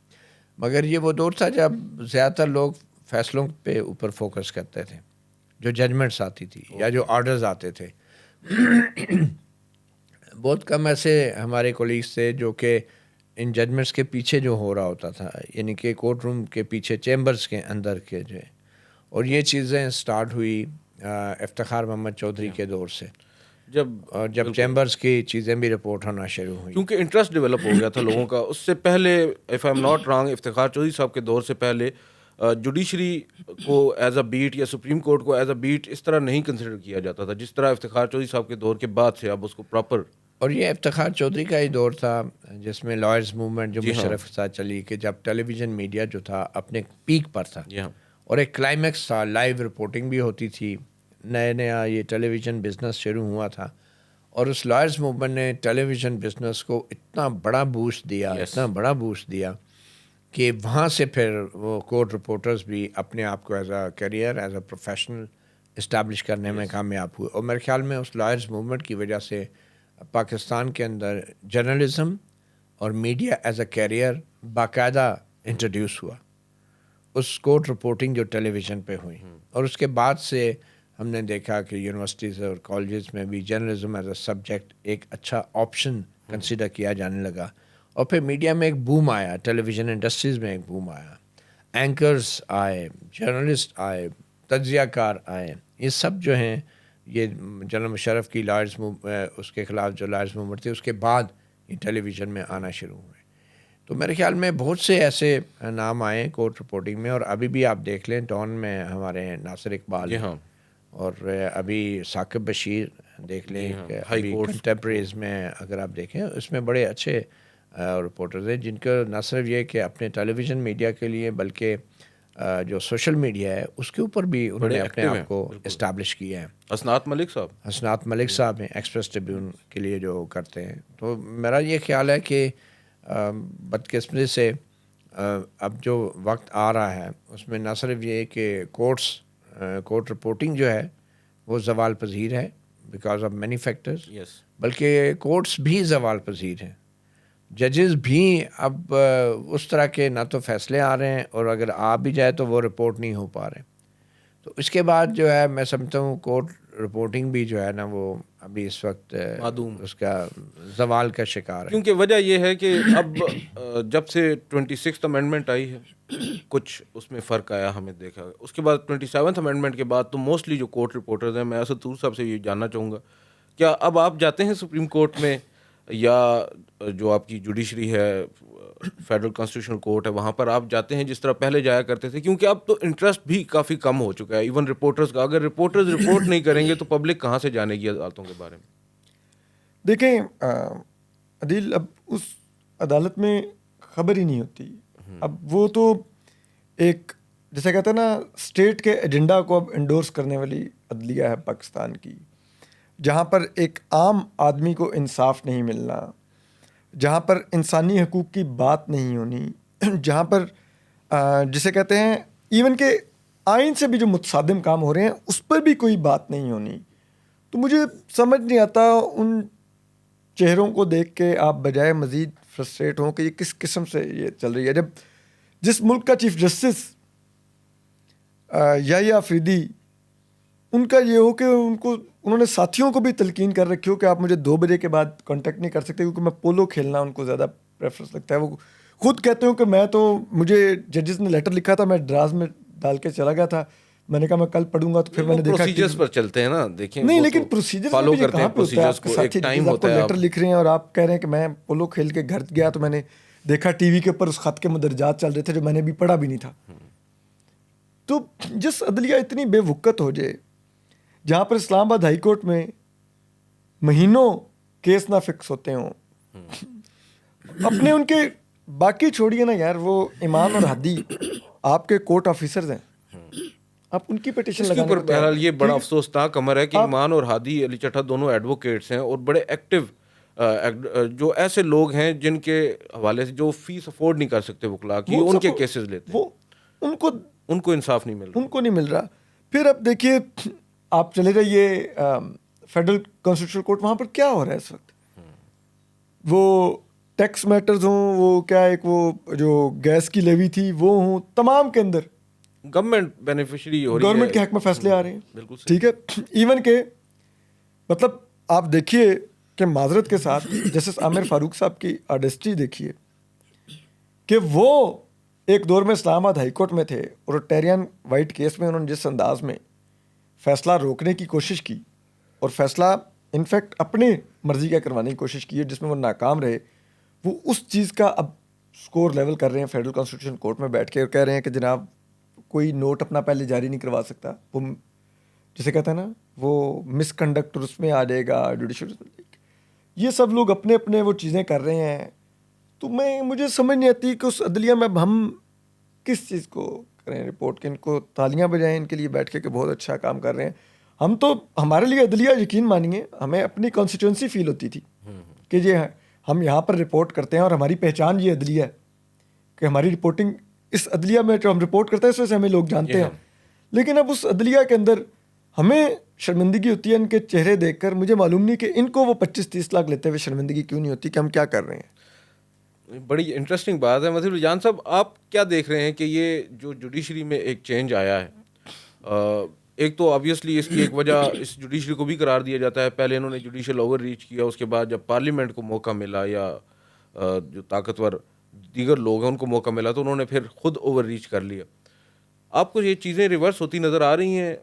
मगर ये वो दौर था जब ज़्यादातर लोग फैसलों पे ऊपर फोकस करते थे, जो जजमेंट्स आती थी या जो ऑर्डर्स आते थे। बहुत कम ऐसे हमारे कोलीग्स थे जो कि इन जजमेंट्स के पीछे जो हो रहा होता था, यानी कि कोर्ट रूम के पीछे, चैम्बर्स के अंदर के जो है। और ये चीज़ें स्टार्ट हुई इफ्तिखार मोहम्मद चौधरी के दौर से, जब चैम्बर्स की चीज़ें भी रिपोर्ट होना शुरू हुई, क्योंकि इंटरेस्ट डेवलप हो गया था लोगों का। उससे पहले, if I am not wrong, Iftikhar Chaudhry साहब के दौर से पहले जुडिशरी को एज अ बीट या सुप्रीम कोर्ट को एज अ बीट इस तरह नहीं कंसिडर किया जाता था जिस तरह इफ्तिखार चौधरी साहब के दौर के बाद से अब उसको प्रॉपर। और ये इफ्तिखार चौधरी का ही दौर था जिसमें लॉयर्स मूवमेंट जो मुशर्रफ के साथ चली, कि जब टेलीविज़न मीडिया जो था अपने पीक पर था, और एक क्लाइमैक्स था, लाइव रिपोर्टिंग भी होती थी, नया ये टेलीविज़न बिज़नेस शुरू हुआ था। और उस लॉयर्स मूवमेंट ने टेलीविज़न बिज़नेस को इतना बड़ा बूस्ट दिया, इतना बड़ा बूस्ट दिया कि वहाँ से फिर वो कोर्ट रिपोर्टर्स भी अपने आप को as a career, as a professional establish करने में कामयाब हुए। और मेरे ख्याल में उस लॉयर्स मूवमेंट की वजह से पाकिस्तान के अंदर जर्नलिज़म और मीडिया एज अ करियर बाकायदा इंट्रोड्यूस हुआ, उस कोर्ट रिपोर्टिंग जो टेलीविज़न पे हुई। और उसके बाद से हमने देखा कि यूनिवर्सिटीज़ और कॉलेजेस में भी जर्नलिज्म एज अ सब्जेक्ट एक अच्छा ऑप्शन कंसिडर किया जाने लगा। और फिर मीडिया में एक बूम आया, टेलीविज़न इंडस्ट्रीज़ में एक बूम आया, एंकर्स आए, जर्नलिस्ट आए, तज्ज़ियाकार आए। ये सब जो हैं, ये जनरल मुशर्रफ की लॉयर्स उसके ख़िलाफ़ जो लॉयर्स मूवमेंट थी, उसके बाद ये टेलीविज़न में आना शुरू हुए। तो मेरे ख्याल में बहुत से ऐसे नाम आए कोर्ट रिपोर्टिंग में। और अभी भी आप देख लें, डॉन में हमारे नासिर इकबाल, हाँ, और अभी साकिब बशीर देख लें कि हाई अभी कोर्ट कंटेम्प्रेरीज में अगर आप देखें उसमें बड़े अच्छे रिपोर्टर्स हैं जिनका न सिर्फ ये कि अपने टेलीविज़न मीडिया के लिए बल्कि जो सोशल मीडिया है उसके ऊपर भी उन्होंने अपने आप को इस्टेब्लिश किया है। हसनात मलिक साहब, हसनात मलिक साहब हैं एक्सप्रेस ट्रिब्यून के लिए जो करते हैं। तो मेरा ये ख्याल है कि बदकिस्मती से अब जो वक्त आ रहा है उसमें न सिर्फ ये कि कोर्ट रिपोर्टिंग जो है वो ज़वाल पजीर है बिकॉज ऑफ मैनी फैक्टर्स, बल्कि कोर्ट्स भी ज़वाल पजीर हैं। जजेस भी अब उस तरह के ना तो फैसले आ रहे हैं और अगर आ भी जाए तो वो रिपोर्ट नहीं हो पा रहे। तो इसके बाद जो है मैं समझता हूँ कोर्ट रिपोर्टिंग भी जो है ना वो अभी इस वक्त मादूम उसका जवाल का शिकार है। क्योंकि वजह यह है कि अब जब से 26th अमेंडमेंट आई है कुछ उसमें फ़र्क आया हमें देखा। उसके बाद 27th अमेंडमेंट के बाद तो मोस्टली जो कोर्ट रिपोर्टर्स हैं, मैं असदूर साहब से ये जानना चाहूँगा क्या अब आप जाते हैं सुप्रीम कोर्ट में या जो आपकी जुडिशरी है फेडरल कॉन्स्टिट्यूशनल कोर्ट है वहाँ पर आप जाते हैं जिस तरह पहले जाया करते थे? क्योंकि अब तो इंटरेस्ट भी काफ़ी कम हो चुका है इवन रिपोर्टर्स का। अगर रिपोर्टर्स रिपोर्ट नहीं करेंगे तो पब्लिक कहाँ से जानेगी अदालतों के बारे में? देखें अदील, अब उस अदालत में खबर ही नहीं होती। अब वो तो एक जैसे कहते हैं ना स्टेट के एजेंडा को अब इंडोर्स करने वाली अदलिया है पाकिस्तान की, जहाँ पर एक आम आदमी को इंसाफ नहीं मिलना, जहाँ पर इंसानी हकूक़ की बात नहीं होनी, जहाँ पर जिसे कहते हैं इवन के आइन से भी जो मुतसादिम काम हो रहे हैं उस पर भी कोई बात नहीं होनी। तो मुझे समझ नहीं आता उन चेहरों को देख के आप बजाय मज़ीद फ्रस्ट्रेट हों कि ये किस किस्म से ये चल रही है। जब जिस मुल्क का चीफ जस्टिस याहिया अफरीदी, उनका ये हो कि उन्होंने साथियों को भी तलकीन कर रखी हो कि आप मुझे 2 बजे के बाद कांटेक्ट नहीं कर सकते क्योंकि मैं पोलो खेलना उनको ज़्यादा प्रेफरेंस लगता है। वो खुद कहते हो कि मुझे जजेस ने लेटर लिखा था, मैं ड्राज में डाल के चला गया था, मैंने कहा मैं कल पढ़ूंगा, तो फिर मैंने देखा प्रोसीजर्स पर चलते हैं ना, देखें नहीं, वो लेकिन तो प्रोसीजर्स फॉलो में करते हैं प्रोसीजर्स को, एक टाइम होता है। लेटर लिख रहे हैं और आप कह रहे हैं कि मैं पोलो खेल के घर गया तो मैंने देखा टीवी के ऊपर उस खत के मुदरजात चल रहे थे जो मैंने भी पढ़ा भी नहीं था। तो जिस अदलिया इतनी बेवुकत हो जाए, जहाँ पर इस्लामाबाद हाई कोर्ट में महीनों केस ना फिक्स होते हों, अपने उनके बाकी छोड़िए ना यार, वो ईमान और हादी आपके कोर्ट ऑफिसर्स हैं, आप उनकी पिटीशन लगाने पर बहरहाल ये बड़ा अफसोसनाक अमर है कि ईमान और हादी अली चट्टा दोनों एडवोकेट्स हैं और बड़े एक्टिव जो ऐसे लोग हैं जिनके हवाले से जो फीस अफोर्ड नहीं कर सकते वकला की, उनके केसेस लेते हैं, वो उनको इंसाफ नहीं मिल रहा, उनको नहीं मिल रहा। फिर अब देखिए आप चले जाइए फेडरल कॉन्स्टिट्यूशनल कोर्ट, वहाँ पर क्या हो रहा है इस वक्त, वो टैक्स मैटर्स हों, वो क्या एक वो जो गैस की लेवी थी वो हों, तमाम के अंदर गवर्नमेंट बेनिफिशियरी हो रही है, गवर्नमेंट के हक में फैसले आ रहे हैं। बिल्कुल ठीक है, इवन के मतलब आप देखिए कि माजरत के साथ जस्टिस आमिर फारूक साहब की ऑडेस्टी देखिए कि वो एक दौर में इस्लामाबाद हाई कोर्ट में थे और टेरियन वाइट केस में उन्होंने जिस अंदाज में फैसला रोकने की कोशिश की और फैसला इनफैक्ट अपने मर्जी का करवाने की कोशिश की है जिसमें वो नाकाम रहे, वो उस चीज़ का अब स्कोर लेवल कर रहे हैं फेडरल कॉन्स्टिट्यूशन कोर्ट में बैठ के और कह रहे हैं कि जनाब कोई नोट अपना पहले जारी नहीं करवा सकता, वो जैसे कहते हैं ना वो मिसकंडक्ट उसमें आ जाएगा जुडिशल। ये सब लोग अपने अपने वो चीज़ें कर रहे हैं। तो मुझे समझ नहीं आती कि उस अदलिया में अब हम किस चीज़ को करें रिपोर्ट के, इनको तालियां बजाएं इनके लिए बैठ के कि बहुत अच्छा काम कर रहे हैं। हम तो हमारे लिए अदलिया यकीन मानिए हमें अपनी कॉन्स्टिट्यूंसी फील होती थी कि ये हम यहाँ पर रिपोर्ट करते हैं और हमारी पहचान ये अदलिया है कि हमारी रिपोर्टिंग इस अदलिया में जो हम रिपोर्ट करते हैं इस वजह से हमें लोग जानते हैं। लेकिन अब उस अदलिया के अंदर हमें शर्मिंदगी होती है इनके चेहरे देखकर। मुझे मालूम नहीं कि इनको वो 25-30 लाख लेते हुए शर्मिंदगी क्यों नहीं होती कि हम क्या कर रहे हैं। बड़ी इंटरेस्टिंग बात है। मतलब जान साहब आप क्या देख रहे हैं कि ये जो जुडिशरी में एक चेंज आया है, एक तो ऑब्वियसली इसकी एक वजह इस जुडिशरी को भी करार दिया जाता है, पहले इन्होंने जुडिशल ओवर रीच किया, उसके बाद जब पार्लियामेंट को मौका मिला या जो ताकतवर दीगर लोग हैं उनको मौका मिला तो उन्होंने फिर खुद ओवर रीच कर लिया। आपको ये चीज़ें रिवर्स होती नज़र आ रही हैं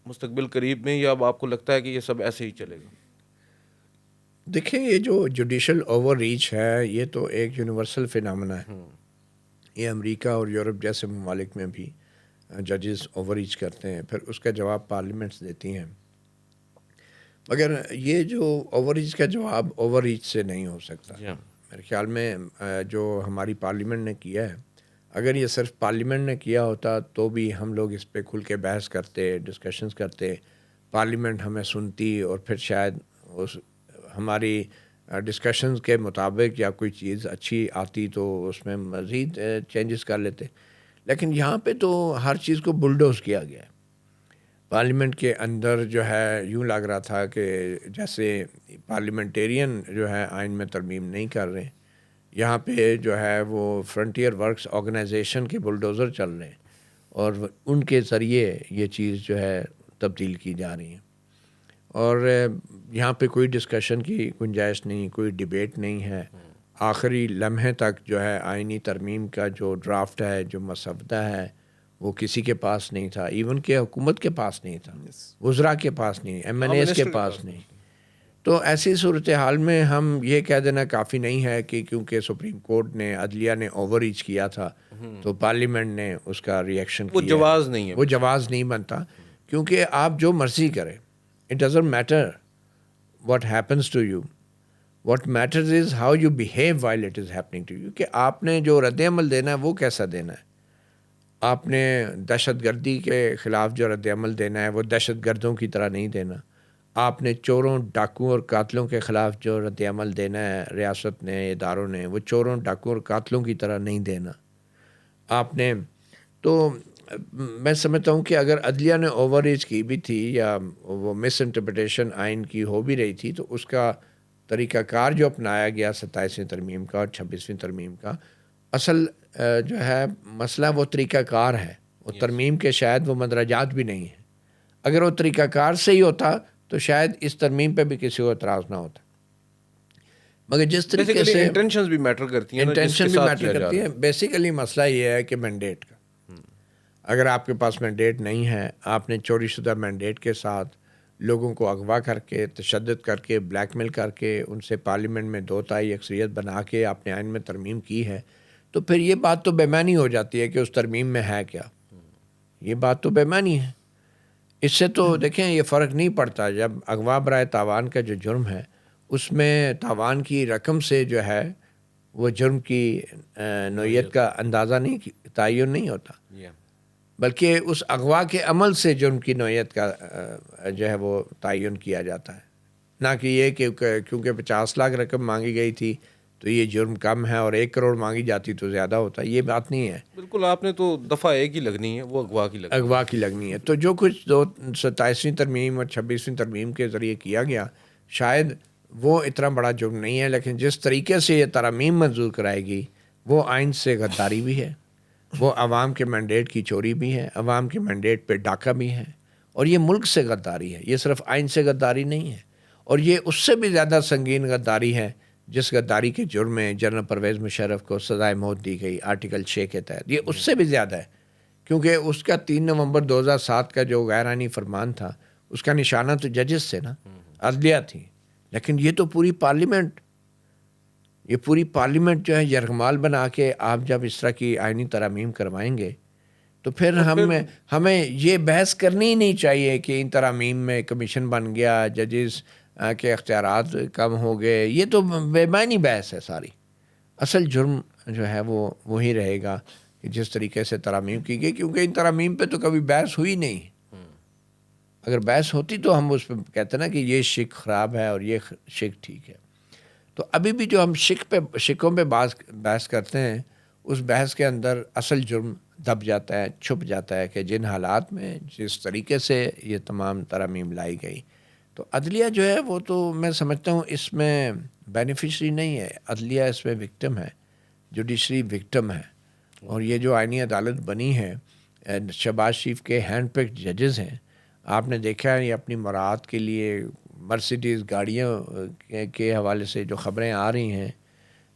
मुस्तकबिल करीब में, या अब आपको लगता है कि ये सब ऐसे ही चलेगा? देखिए ये जो जुडिशल ओवर रीच है ये तो एक यूनिवर्सल फिनोमेना है। ये अमेरिका और यूरोप जैसे ममालिक में भी जजेस ओवर रीच करते हैं, फिर उसका जवाब पार्लियामेंट्स देती हैं। मगर ये जो ओवर रीच का जवाब ओवर रीच से नहीं हो सकता। मेरे ख्याल में जो हमारी पार्लियामेंट ने किया है, अगर ये सिर्फ पार्लियामेंट ने किया होता तो भी हम लोग इस पे खुल के बहस करते, डिस्कशंस करते, पार्लियामेंट हमें सुनती और फिर शायद उस हमारी डिस्कशंस के मुताबिक या कोई चीज़ अच्छी आती तो उसमें मज़ीद चेंजेस कर लेते। लेकिन यहाँ पे तो हर चीज़ को बुलडोज किया गया है। पार्लियामेंट के अंदर जो है यूँ लग रहा था कि जैसे पार्लियामेंटेरियन जो है आइन में तरमीम नहीं कर रहे, यहाँ पे जो है वो फ्रंटियर वर्क्स ऑर्गेनाइजेशन के बुलडोज़र चल रहे हैं और उनके ज़रिए ये चीज़ जो है तब्दील की जा रही है। और यहाँ पे कोई डिस्कशन की गुंजाइश नहीं, कोई डिबेट नहीं है। आखिरी लम्हे तक जो है आइनी तरमीम का जो ड्राफ्ट है, जो मसवदा है, वो किसी के पास नहीं था, इवन के हुकूमत के पास नहीं था, वज़रा के पास नहीं, MNAs के पास नहीं। तो ऐसी सूरत हाल में हम ये कह देना काफ़ी नहीं है कि क्योंकि सुप्रीम कोर्ट ने, अदलिया ने ओवर रीच किया था तो पार्लियामेंट ने उसका रिएक्शन किया। वो जवाज़ नहीं है, वो जवाज़ नहीं बनता, क्योंकि आप जो मर्ज़ी करें, it doesn't matter what happens to you, what matters is how you behave while it is happening to you. कि आपने जो रद्द-ए-अमल देना है वो कैसा देना है। आपने दहशतगर्दी के ख़िलाफ़ जो रद्द-ए-अमल देना है वो दहशतगर्दों की तरह नहीं देना। आपने चोरों, डाकुओं और कातलों के ख़िलाफ़ जो रद्द-ए-अमल देना है रियासत ने, इदारों ने, वो चोरों, डाकुओं और कातलों की तरह नहीं देना आपने। तो मैं समझता हूँ कि अगर अदलिया ने ओवर रीच की भी थी या वो मिस इंटरप्रिटेशन आइन की हो भी रही थी, तो उसका तरीक़ाकार जो अपनाया गया 27वीं तरमीम का और 26वीं तरमीम का, असल जो है मसला वो तरीक़ाकार है, वो तरमीम के शायद वो मदराजात भी नहीं है। अगर वो तरीक़ाकार से ही होता तो शायद इस तरमीम पे भी किसी को एतराज़ ना होता। मगर जिस तरीके से इंटेंशंस भी मैटर करती हैं, इंटेंशन भी मैटर करती है। बेसिकली मसला ये है कि मैंडेट का, अगर आपके पास मैंडेट नहीं है, आपने चोरीशुदा मैंडेट के साथ लोगों को अगवा करके, तशद्दुद करके, ब्लैकमेल करके, उनसे पार्लियामेंट में 2/3 अक्सरियत बना के आपने आइन में तरमीम की है, तो फिर ये बात तो बेमानी हो जाती है कि उस तरमीम में है क्या। ये बात तो बेमानी है। इससे तो देखें ये फ़र्क नहीं पड़ता। जब अगवा बराए तावान का जो जुर्म है, उसमें तावान की रकम से जो है वो जुर्म की नौइयत का अंदाज़ा नहीं, तयन नहीं होता, बल्कि उस अगवा के अमल से जुर्म की नौइयत का जो है वो तयन किया जाता है। ना कि ये कि क्योंकि 50 लाख रकम मांगी गई थी तो ये जुर्म कम है और 1 करोड़ मांगी जाती तो ज़्यादा होता। ये बात नहीं है। बिल्कुल, आपने तो दफ़ा एक ही लगनी है, वो अगवा की लगनी है। अगवा की लगनी है। तो जो कुछ 27वीं तरमीम और 26वीं तरमीम के ज़रिए किया गया, शायद वो इतना बड़ा जुर्म नहीं है, लेकिन जिस तरीके से ये तरमीम मंजूर कराएगी वो आइन से गद्दारी भी है, वो अवाम के मैंडेट की चोरी भी है, अवाम के मैंडेट पे डाका भी है, और ये मुल्क से गद्दारी है। ये सिर्फ आइन से गद्दारी नहीं है, और ये उससे भी ज़्यादा संगीन गद्दारी है जिस गद्दारी के जुर्म में जनरल परवेज़ मुशर्रफ को सज़ाए मौत दी गई आर्टिकल 6 के तहत। ये उससे भी ज़्यादा है, क्योंकि उसका 3 नवंबर 2007 का जो गैर आइनी फरमान था, उसका निशाना तो जजेस से ना, अदलिया थी। लेकिन ये तो पूरी पार्लियामेंट, ये पूरी पार्लियामेंट जो है यरगमाल बना के आप जब इस तरह की आइनी तरमीम करवाएंगे तो फिर हमें ये बहस करनी ही नहीं चाहिए कि इन तरमीम में कमीशन बन गया, जजेस के अख्तियारात कम हो गए। ये तो बेमानी बहस है सारी। असल जुर्म जो है वो वही रहेगा कि जिस तरीके से तरमीम की गई, क्योंकि इन तरमीम पे तो कभी बहस हुई नहीं। अगर बहस होती तो हम उस पर कहते ना कि ये शिक ख़राब है और ये शिक ठीक है। तो अभी भी जो हम शिकों पे बहस करते हैं, उस बहस के अंदर असल जुर्म दब जाता है, छुप जाता है कि जिन हालात में जिस तरीके से ये तमाम तरमीम लाई गई। तो अदलिया जो है वो तो मैं समझता हूँ इसमें बेनिफिशरी नहीं है, अदलिया इसमें विक्टिम है, जुडिशरी विक्टिम है। और ये जो आइनी अदालत बनी है, शहबाज शरीफ के हैंड पिक्ड जजेस हैं। आपने देखा है ये अपनी मुराद के लिए मर्सिडीज़ गाड़ियों के हवाले से जो ख़बरें आ रही हैं,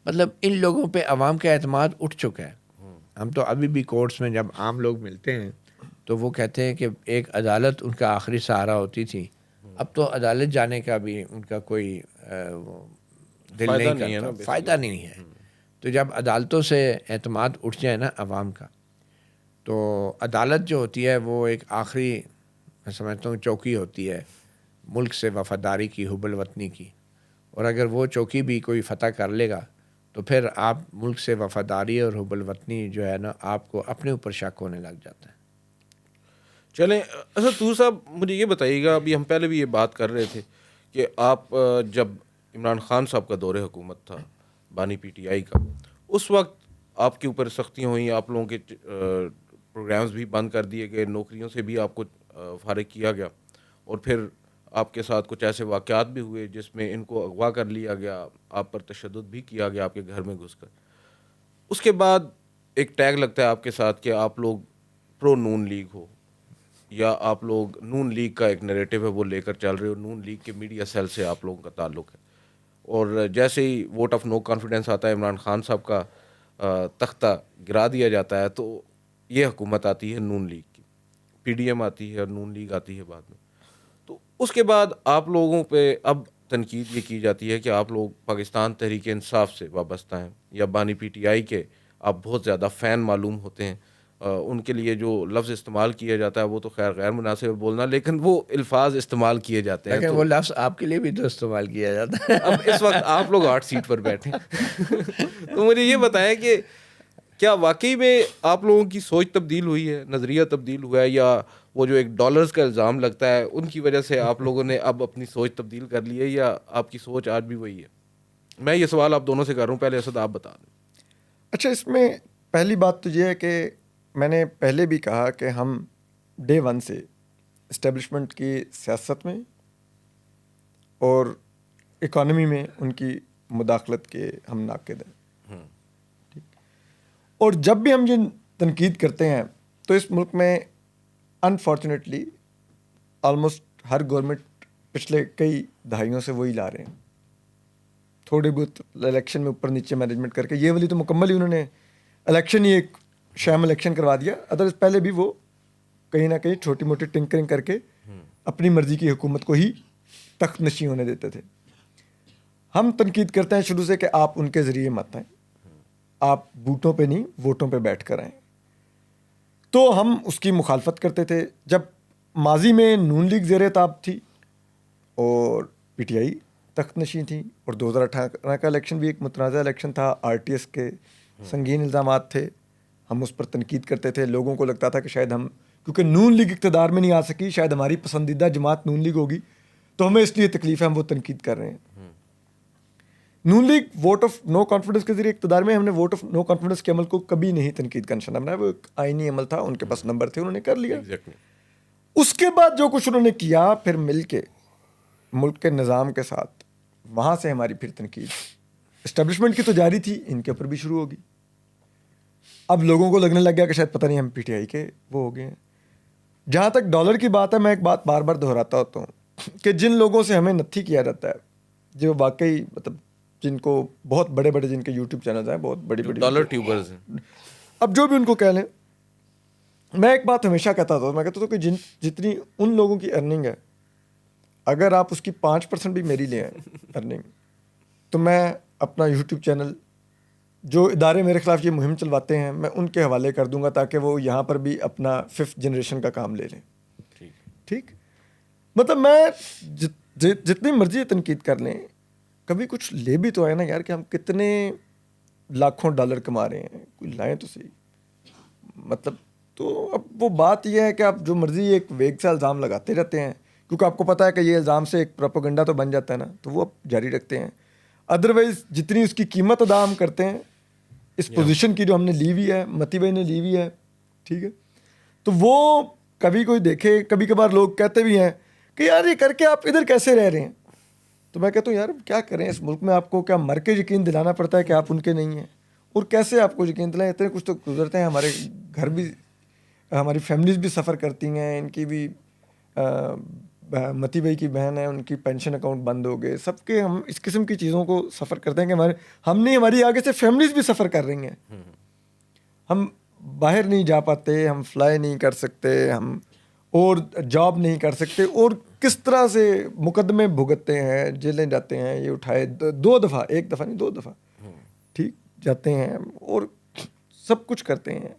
मतलब इन लोगों पे अवाम का एतमाद उठ चुका है। हम तो अभी भी कोर्ट्स में जब आम लोग मिलते हैं तो वो कहते हैं कि एक अदालत उनका आखिरी सहारा होती थी, अब तो अदालत जाने का भी उनका कोई दिल नहीं करता, फ़ायदा नहीं है। तो जब अदालतों से एतमाद उठ जाए ना अवाम का, तो अदालत जो होती है वो एक आखिरी, मैं समझता हूँ, चौकी होती है मुल्क से वफ़ादारी की, हुब्बुल वतनी की। और अगर वो चौकी भी कोई फ़तह कर लेगा तो फिर आप मुल्क से वफ़ादारी और हुब्बुल वतनी जो है ना, आपको अपने ऊपर शक होने लग जाता है। चलें, अच्छा तूर साहब मुझे ये बताइएगा, अभी हम पहले भी ये बात कर रहे थे कि आप जब इमरान खान साहब का दौरे हुकूमत था बानी पीटीआई का, उस वक्त आपके ऊपर सख्तियाँ हुई, आप लोगों के प्रोग्राम्स भी बंद कर दिए गए, नौकरियों से भी आपको फारिग किया गया, और फिर आपके साथ कुछ ऐसे वाक़यात भी हुए जिसमें इनको अगवा कर लिया गया, आप पर तशद्दुद भी किया गया आपके घर में घुसकर। उसके बाद एक टैग लगता है आपके साथ कि आप लोग प्रो नून लीग हो, या आप लोग नून लीग का एक नैरेटिव है वो लेकर चल रहे हो, नून लीग के मीडिया सेल से आप लोगों का ताल्लुक़ है। और जैसे ही वोट ऑफ नो कॉन्फिडेंस आता है, इमरान खान साहब का तख्ता गिरा दिया जाता है, तो ये हुकूमत आती है नून लीग की, पीडीएम आती है और नून लीग आती है बाद में। तो उसके बाद आप लोगों पे अब तनकीद ये की जाती है कि आप लोग पाकिस्तान तहरीक इंसाफ से वाबस्ता हैं, या बानी पीटीआई के आप बहुत ज़्यादा फ़ैन मालूम होते हैं। उनके लिए जो लफ्ज़ इस्तेमाल किया जाता है वो तो खैर गैर मुनासिब बोलना, लेकिन वो अल्फाज इस्तेमाल किए जाते हैं। लेकिन तो वो लफ्ज़ आपके लिए भी तो इस्तेमाल किया जाता है। अब इस वक्त आप लोग 8 सीट पर बैठे तो मुझे ये बताएं कि क्या वाकई में आप लोगों की सोच तब्दील हुई है, नज़रिया तब्दील हुआ है, या वो जो एक डॉलर्स का इल्ज़ाम लगता है उनकी वजह से आप लोगों ने अब अपनी सोच तब्दील कर ली है, या आपकी सोच आज भी वही है? मैं ये सवाल आप दोनों से कर रहा हूँ, पहले असद आप बता दें। अच्छा, इसमें पहली बात तो ये है कि मैंने पहले भी कहा कि हम डे वन से इस्टेब्लिशमेंट की सियासत में और इकॉनमी में उनकी मुदाखलत के हम नाक़िद हैं। ठीक। और जब भी हम ये तनकीद करते हैं तो इस मुल्क में अनफॉर्चुनेटली ऑलमोस्ट हर गवर्नमेंट पिछले कई दहाइयों से वही ला रहे हैं, थोड़े बहुत इलेक्शन में ऊपर नीचे मैनेजमेंट करके। ये वाली तो मुकम्मल ही उन्होंने इलेक्शन ही एक शैम इलेक्शन करवा दिया। अदरवाइज पहले भी वो कहीं ना कहीं छोटी मोटी टिंकरिंग करके अपनी मर्जी की हुकूमत को ही तख्त नशी होने देते थे। हम तनकीद करते हैं शुरू से कि आप उनके ज़रिए मत आएँ, आप बूटों पे नहीं वोटों पे बैठ कर आएँ। तो हम उसकी मुखालफत करते थे। जब माजी में नून लीग ज़ेर ताब थी और पीटीआई तख्त नशी थी, और 2018 का इलेक्शन भी एक मुतनाज़ा इलेक्शन था, आरटीएस के संगीन इल्ज़ामात थे, हम उस पर तनकीद करते थे। लोगों को लगता था कि शायद हम, क्योंकि नून लीग इक़्तिदार में नहीं आ सकी, शायद हमारी पसंदीदा जमात नून लीग होगी, तो हमें इसलिए तकलीफ है, हम वो तनकीद कर रहे हैं। Noon league vote of no confidence के जरिए इक़्तिदार में, हमने वोट ऑफ नो कॉन्फिडेंस के अमल को कभी नहीं तनकीद का निशाना बनाया। वो एक आईनी अमल था, उनके पास नंबर थे, उन्होंने कर लिया। उसके बाद जो कुछ उन्होंने किया, फिर मिल के मुल्क के निज़ाम के साथ, वहाँ से हमारी फिर तनकीद इस्टेब्लिशमेंट की तो जारी थी, इनके ऊपर भी शुरू होगी। अब लोगों को लगने लग गया कि शायद पता नहीं हम पीटीआई के वो हो गए हैं। जहाँ तक डॉलर की बात है, मैं एक बात बार बार दोहराता होता हूँ कि जिन लोगों से हमें नत्थी किया जाता है, जो वाकई मतलब जिनको बहुत बड़े बड़े जिनके यूट्यूब चैनल हैं, बहुत बड़ी बड़ी डॉलर ट्यूबर्स हैं, अब जो भी उनको कह लें, मैं एक बात हमेशा कहता था, मैं कहता था कि जितनी उन लोगों की अर्निंग है, अगर आप उसकी 5% भी मेरी ले आए अर्निंग, तो मैं अपना यूट्यूब चैनल, जो इदारे मेरे खिलाफ ये मुहिम चलवाते हैं, मैं उनके हवाले कर दूंगा, ताकि वो यहाँ पर भी अपना 5th जनरेशन का काम ले लें। ठीक, मतलब मैं जितनी मर्जी तनकीद कर लें, कभी कुछ ले भी तो आए ना यार, कि हम कितने लाखों डॉलर कमा रहे हैं, कोई लाएं तो सही। मतलब तो अब वो बात यह है कि आप जो मर्जी एक वेग से इल्ज़ाम लगाते रहते हैं, क्योंकि आपको पता है कि ये इल्ज़ाम से एक प्रोपेगेंडा तो बन जाता है ना, तो वो आप जारी रखते हैं। अदरवाइज़ जितनी उसकी कीमत अदा हम करते हैं, इस पोजीशन की जो हमने ली हुई है, मती भाई ने ली हुई है, ठीक है, तो वो कभी कोई देखे, कभी कभार लोग कहते भी हैं कि यार ये करके आप इधर कैसे रह रहे हैं। तो मैं कहता हूँ यार क्या करें, इस मुल्क में आपको क्या मर के यकीन दिलाना पड़ता है कि आप उनके नहीं हैं, और कैसे आपको यकीन दिलाएं। इतने कुछ तो गुजरते हैं, हमारे घर भी, हमारी फैमिलीज भी सफ़र करती हैं, इनकी भी मती भाई की बहन है, उनकी पेंशन अकाउंट बंद हो गए, सबके हम इस किस्म की चीज़ों को सफ़र करते हैं कि हमारी आगे से फैमिलीज भी सफ़र कर रही हैं। हम बाहर नहीं जा पाते, हम फ्लाई नहीं कर सकते, हम और जॉब नहीं कर सकते, और किस तरह से मुकदमे भुगतते हैं, जेलें जाते हैं, ये उठाए 2 दफ़ा, 1 दफ़ा नहीं 2 दफ़ा, ठीक, जाते हैं और सब कुछ करते हैं।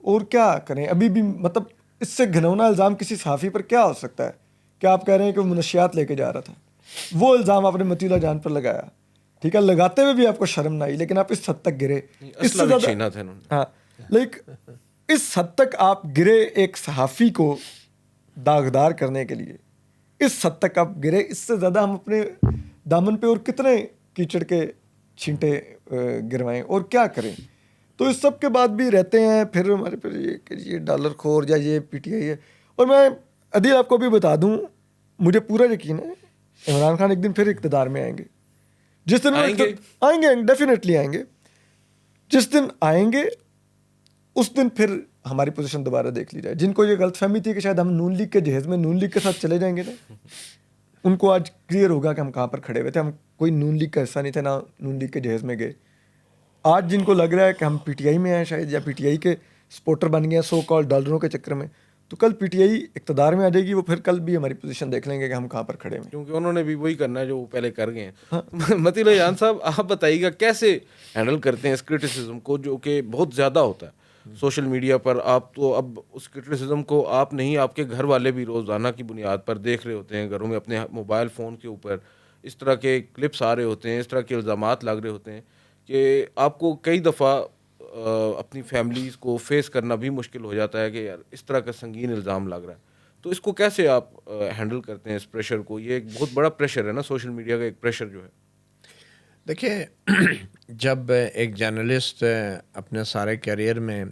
और क्या करें अभी भी, मतलब इससे घिनौना इल्ज़ाम किसी सहाफ़ी पर क्या हो सकता है? क्या आप कह रहे हैं कि वो मनशियात लेके जा रहा था, वो इल्ज़ाम आपने मतीउल्लाह जान पर लगाया, ठीक है, लगाते हुए भी आपको शर्म ना आई, लेकिन आप इस हद तक गिरे, असला भी छीना था इन्होंने। हाँ, लाइक इस हद तक आप गिरे एक सहाफ़ी को दागदार करने के लिए, इस हद तक आप गिरे। इससे ज़्यादा हम अपने दामन पे और कितने कीचड़ के छींटे गिरवाएं और क्या करें? तो इस सब के बाद भी रहते हैं फिर हमारे पर ये डॉलर खोर या ये पीटीआई है। और मैं अदील आपको भी बता दूं, मुझे पूरा यकीन है इमरान खान एक दिन फिर इक़्तिदार में आएंगे। जिस दिन आएंगे डेफिनेटली आएंगे। जिस दिन आएंगे उस दिन फिर हमारी पोजीशन दोबारा देख ली जाए। जिनको ये गलतफहमी थी कि शायद हम नून लीग के जहेज़ में नून लीग के साथ चले जाएंगे ना, उनको आज क्लियर होगा कि हम कहाँ पर खड़े हुए थे। हम कोई नून लीग का हिस्सा नहीं थे, ना नून लीग के जहेज़ में गए। आज जिनको लग रहा है कि हम पीटीआई में हैं शायद, या पीटीआई के सपोर्टर बन गए सो कॉल डॉलरों के चक्कर में, तो कल पीटीआई इक़्तिदार में आ जाएगी, वो फिर कल भी हमारी पोजीशन देख लेंगे कि हम कहाँ पर खड़े हैं, क्योंकि उन्होंने भी वही करना है जो वो पहले कर गए हैं। हाँ। मतीउल्लाह जान साहब, आप बताइएगा कैसे हैंडल करते हैं इस क्रिटिसिज्म को जो कि बहुत ज़्यादा होता है सोशल मीडिया पर? आप तो अब उस क्रिटिसिज्म को आप नहीं, आपके घर वाले भी रोज़ाना की बुनियाद पर देख रहे होते हैं, घरों में अपने मोबाइल फ़ोन के ऊपर इस तरह के क्लिप्स आ रहे होते हैं, इस तरह के इल्ज़ामात लग रहे होते हैं कि आपको कई दफ़ा अपनी फैमिलीज़ को फेस करना भी मुश्किल हो जाता है कि यार इस तरह का संगीन इल्ज़ाम लग रहा है। तो इसको कैसे आप हैंडल करते हैं इस प्रेशर को? ये एक बहुत बड़ा प्रेशर है ना, सोशल मीडिया का एक प्रेशर जो है। देखिए, जब एक जर्नलिस्ट अपने सारे करियर में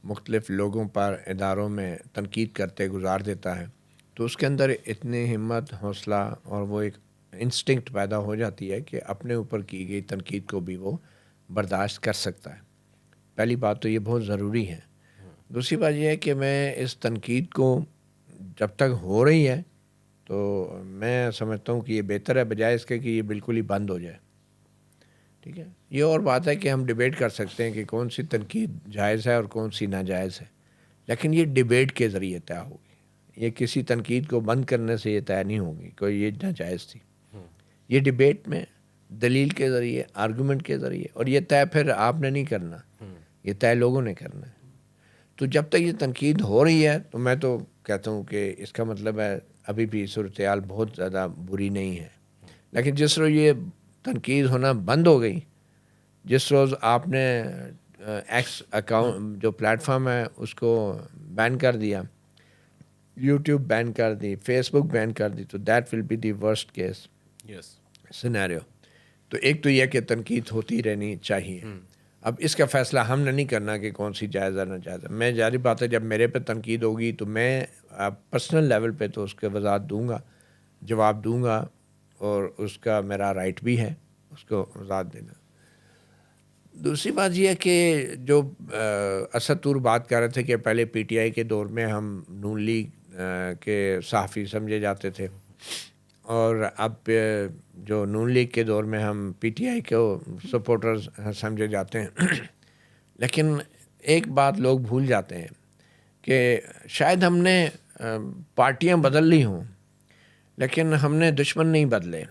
मुख्तलिफ़ लोगों पर, इदारों में तनकीद करते गुजार देता है, तो उसके अंदर इतनी हिम्मत, हौसला और वो एक इंस्टिंक्ट पैदा हो जाती है कि अपने ऊपर की गई तनकीद को भी वो बर्दाश्त कर सकता है। पहली बात तो ये बहुत ज़रूरी है। दूसरी बात यह है कि मैं इस तनकीद को जब तक हो रही है तो मैं समझता हूँ कि ये बेहतर है बजाय इसके कि ये बिल्कुल ही बंद हो जाए। ठीक है, ये और बात है कि हम डिबेट कर सकते हैं कि कौन सी तनकीद जायज़ है और कौन सी नाजायज़ है, लेकिन ये डिबेट के ज़रिए तय होगी। ये किसी तनकीद को बंद करने से ये तय नहीं होगी कोई ये नाजायज़ थी। ये डिबेट में दलील के ज़रिए, आर्गूमेंट के ज़रिए, और ये तय फिर आपने नहीं करना, ये तय लोगों ने करना है। तो जब तक ये तनकीद हो रही है तो मैं तो कहता हूँ कि इसका मतलब है अभी भी सूरत-ए-हाल बहुत ज़्यादा बुरी नहीं है। लेकिन जिस रोज़ ये तनकीद होना बंद हो गई, जिस रोज़ आपने एक्स अकाउंट जो प्लेटफॉर्म है उसको बैन कर दिया, यूट्यूब बैन कर दी, फेसबुक बैन कर दी, तो that will be the worst case scenario. तो एक तो यह कि तनकीद होती रहनी चाहिए। अब इसका फ़ैसला हमने नहीं करना कि कौन सी जायज़ है ना जायज़ है। मैं जारी बात है, जब मेरे पे तनकीद होगी तो मैं पर्सनल लेवल पे तो उसके वजाहत दूंगा, जवाब दूंगा, और उसका मेरा राइट भी है उसको वजाहत देना। दूसरी बात यह है कि जो असद तूर बात कर रहे थे कि पहले पीटीआई के दौर में हम नून लीग के सहाफ़ी समझे जाते थे, और अब जो नून लीग के दौर में हम पीटीआई को सपोर्टर्स समझे जाते हैं। लेकिन एक बात लोग भूल जाते हैं कि शायद हमने पार्टियां बदल ली हों, लेकिन हमने दुश्मन नहीं बदले,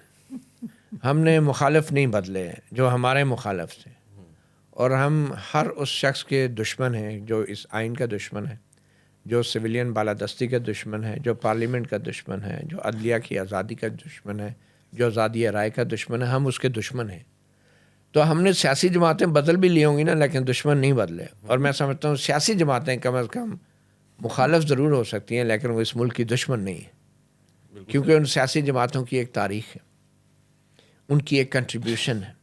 हमने मुखालिफ नहीं बदले जो हमारे मुखालिफ थे। और हम हर उस शख्स के दुश्मन हैं जो इस आइन का दुश्मन है, जो सिविलियन बालादस्ती का दुश्मन है, जो पार्लियामेंट का दुश्मन है, जो अदलिया की आज़ादी का दुश्मन है, जो आज़ादी राय का दुश्मन है। हम उसके दुश्मन हैं। तो हमने सियासी जमातें बदल भी ली होंगी ना, लेकिन दुश्मन नहीं बदले। और मैं समझता हूँ सियासी जमातें कम अज़ कम मुखालिफ ज़रूर हो सकती हैं, लेकिन वो इस मुल्क की दुश्मन नहीं है, क्योंकि उन सियासी जमातों की एक तारीख़ है, उनकी एक कंट्रीब्यूशन है।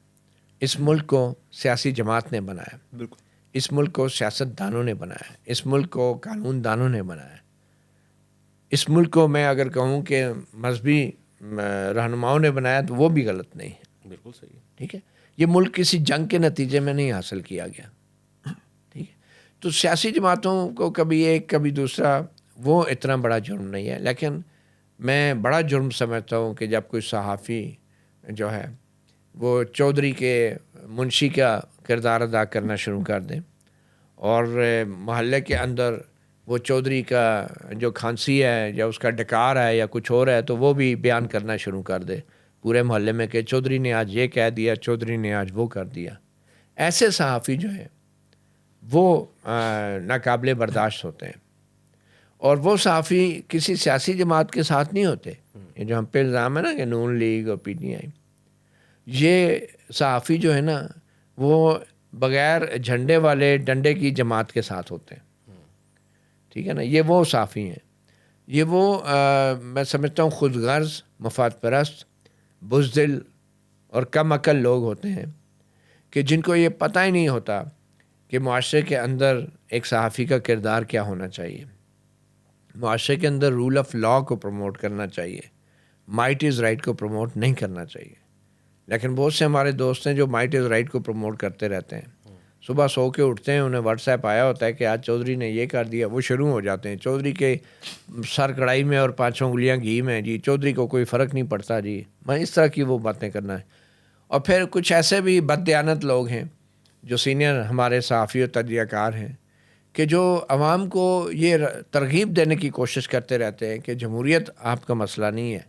इस मुल्क को सियासी जमात ने बनाया, बिल्कुल। इस मुल्क को सियासतदानों ने बनाया, इस मुल्क को कानून दानों ने बनाया। इस मुल्क को मैं अगर कहूँ कि मजहबी रहनुमाओं ने बनाया तो वो भी गलत नहीं है। बिल्कुल सही है। ठीक है, ये मुल्क किसी जंग के नतीजे में नहीं हासिल किया गया। ठीक है, तो सियासी जमातों को कभी एक कभी दूसरा, वो इतना बड़ा जुर्म नहीं है। लेकिन मैं बड़ा जुर्म समझता हूँ कि जब कोई सहाफ़ी जो है वो चौधरी के मुंशी का किरदार अदा करना शुरू कर दें, और मोहल्ले के अंदर वो चौधरी का जो खांसी है या उसका डकार है या कुछ और है तो वो भी बयान करना शुरू कर दे पूरे मोहल्ले में कि चौधरी ने आज ये कह दिया, चौधरी ने आज वो कर दिया। ऐसे सहाफ़ी जो है वो नाकाबिले बर्दाश्त होते हैं। और वो सहाफ़ी किसी सियासी जमात के साथ नहीं होते। ये जो हम पे इल्ज़ाम है ना कि नून लीग और PTI, ये सहाफ़ी जो है ना वो बग़ैर झंडे वाले डंडे की जमात के साथ होते हैं, ठीक है ना। ये वो सहाफ़ी हैं, ये वो मैं समझता हूँ खुदगर्ज़, मफाद परस्त, बुज़दिल और कम अकल लोग होते हैं कि जिनको ये पता ही नहीं होता कि मुआशरे के अंदर एक सहाफ़ी का किरदार क्या होना चाहिए। मुआशरे के अंदर रूल ऑफ़ लॉ को प्रमोट करना चाहिए, माइट इज़ राइट को प्रमोट नहीं करना चाहिए। लेकिन बहुत से हमारे दोस्त हैं जो माइट इज़ राइट को प्रमोट करते रहते हैं। सुबह सो के उठते हैं, उन्हें व्हाट्सएप आया होता है कि आज चौधरी ने ये कर दिया, वो शुरू हो जाते हैं चौधरी के सर कढ़ाई में और 5 उंगलियां घी में जी, चौधरी को कोई फ़र्क नहीं पड़ता जी, मैं इस तरह की वो बातें करना है। और फिर कुछ ऐसे भी बददियानत लोग हैं जो सीनियर हमारे सहाफ़ी और तजज़ियाकार हैं कि जो आवाम को ये तरगीब देने की कोशिश करते रहते हैं कि जमहूरियत आपका मसला नहीं है,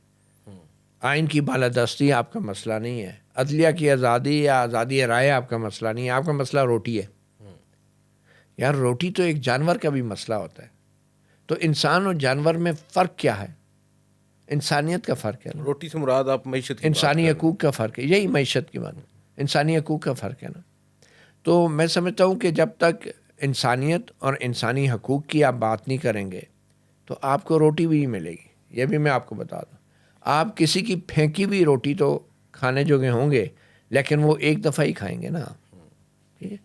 आइन की बालादस्ती आपका मसला नहीं है, अदलिया की आज़ादी या आज़ादी राय आपका मसला नहीं है, आपका मसला रोटी है। यार रोटी तो एक जानवर का भी मसला होता है। तो इंसान और जानवर में फ़र्क क्या है? इंसानियत का फ़र्क है ना। रोटी से मुराद आप मईशत की बात इंसानी कर रहे हैं। हकूक़ का फ़र्क है, यही मईशत की बात, इंसानी हकूक़ का फ़र्क है ना। तो मैं समझता हूँ कि जब तक इंसानियत और इंसानी हकूक़ की आप बात नहीं करेंगे तो आपको रोटी भी नहीं मिलेगी। ये भी मैं आपको बता दूँ, आप किसी की फेंकी हुई रोटी तो खाने जोगे होंगे, लेकिन वो एक दफ़ा ही खाएंगे ना, ठीक है।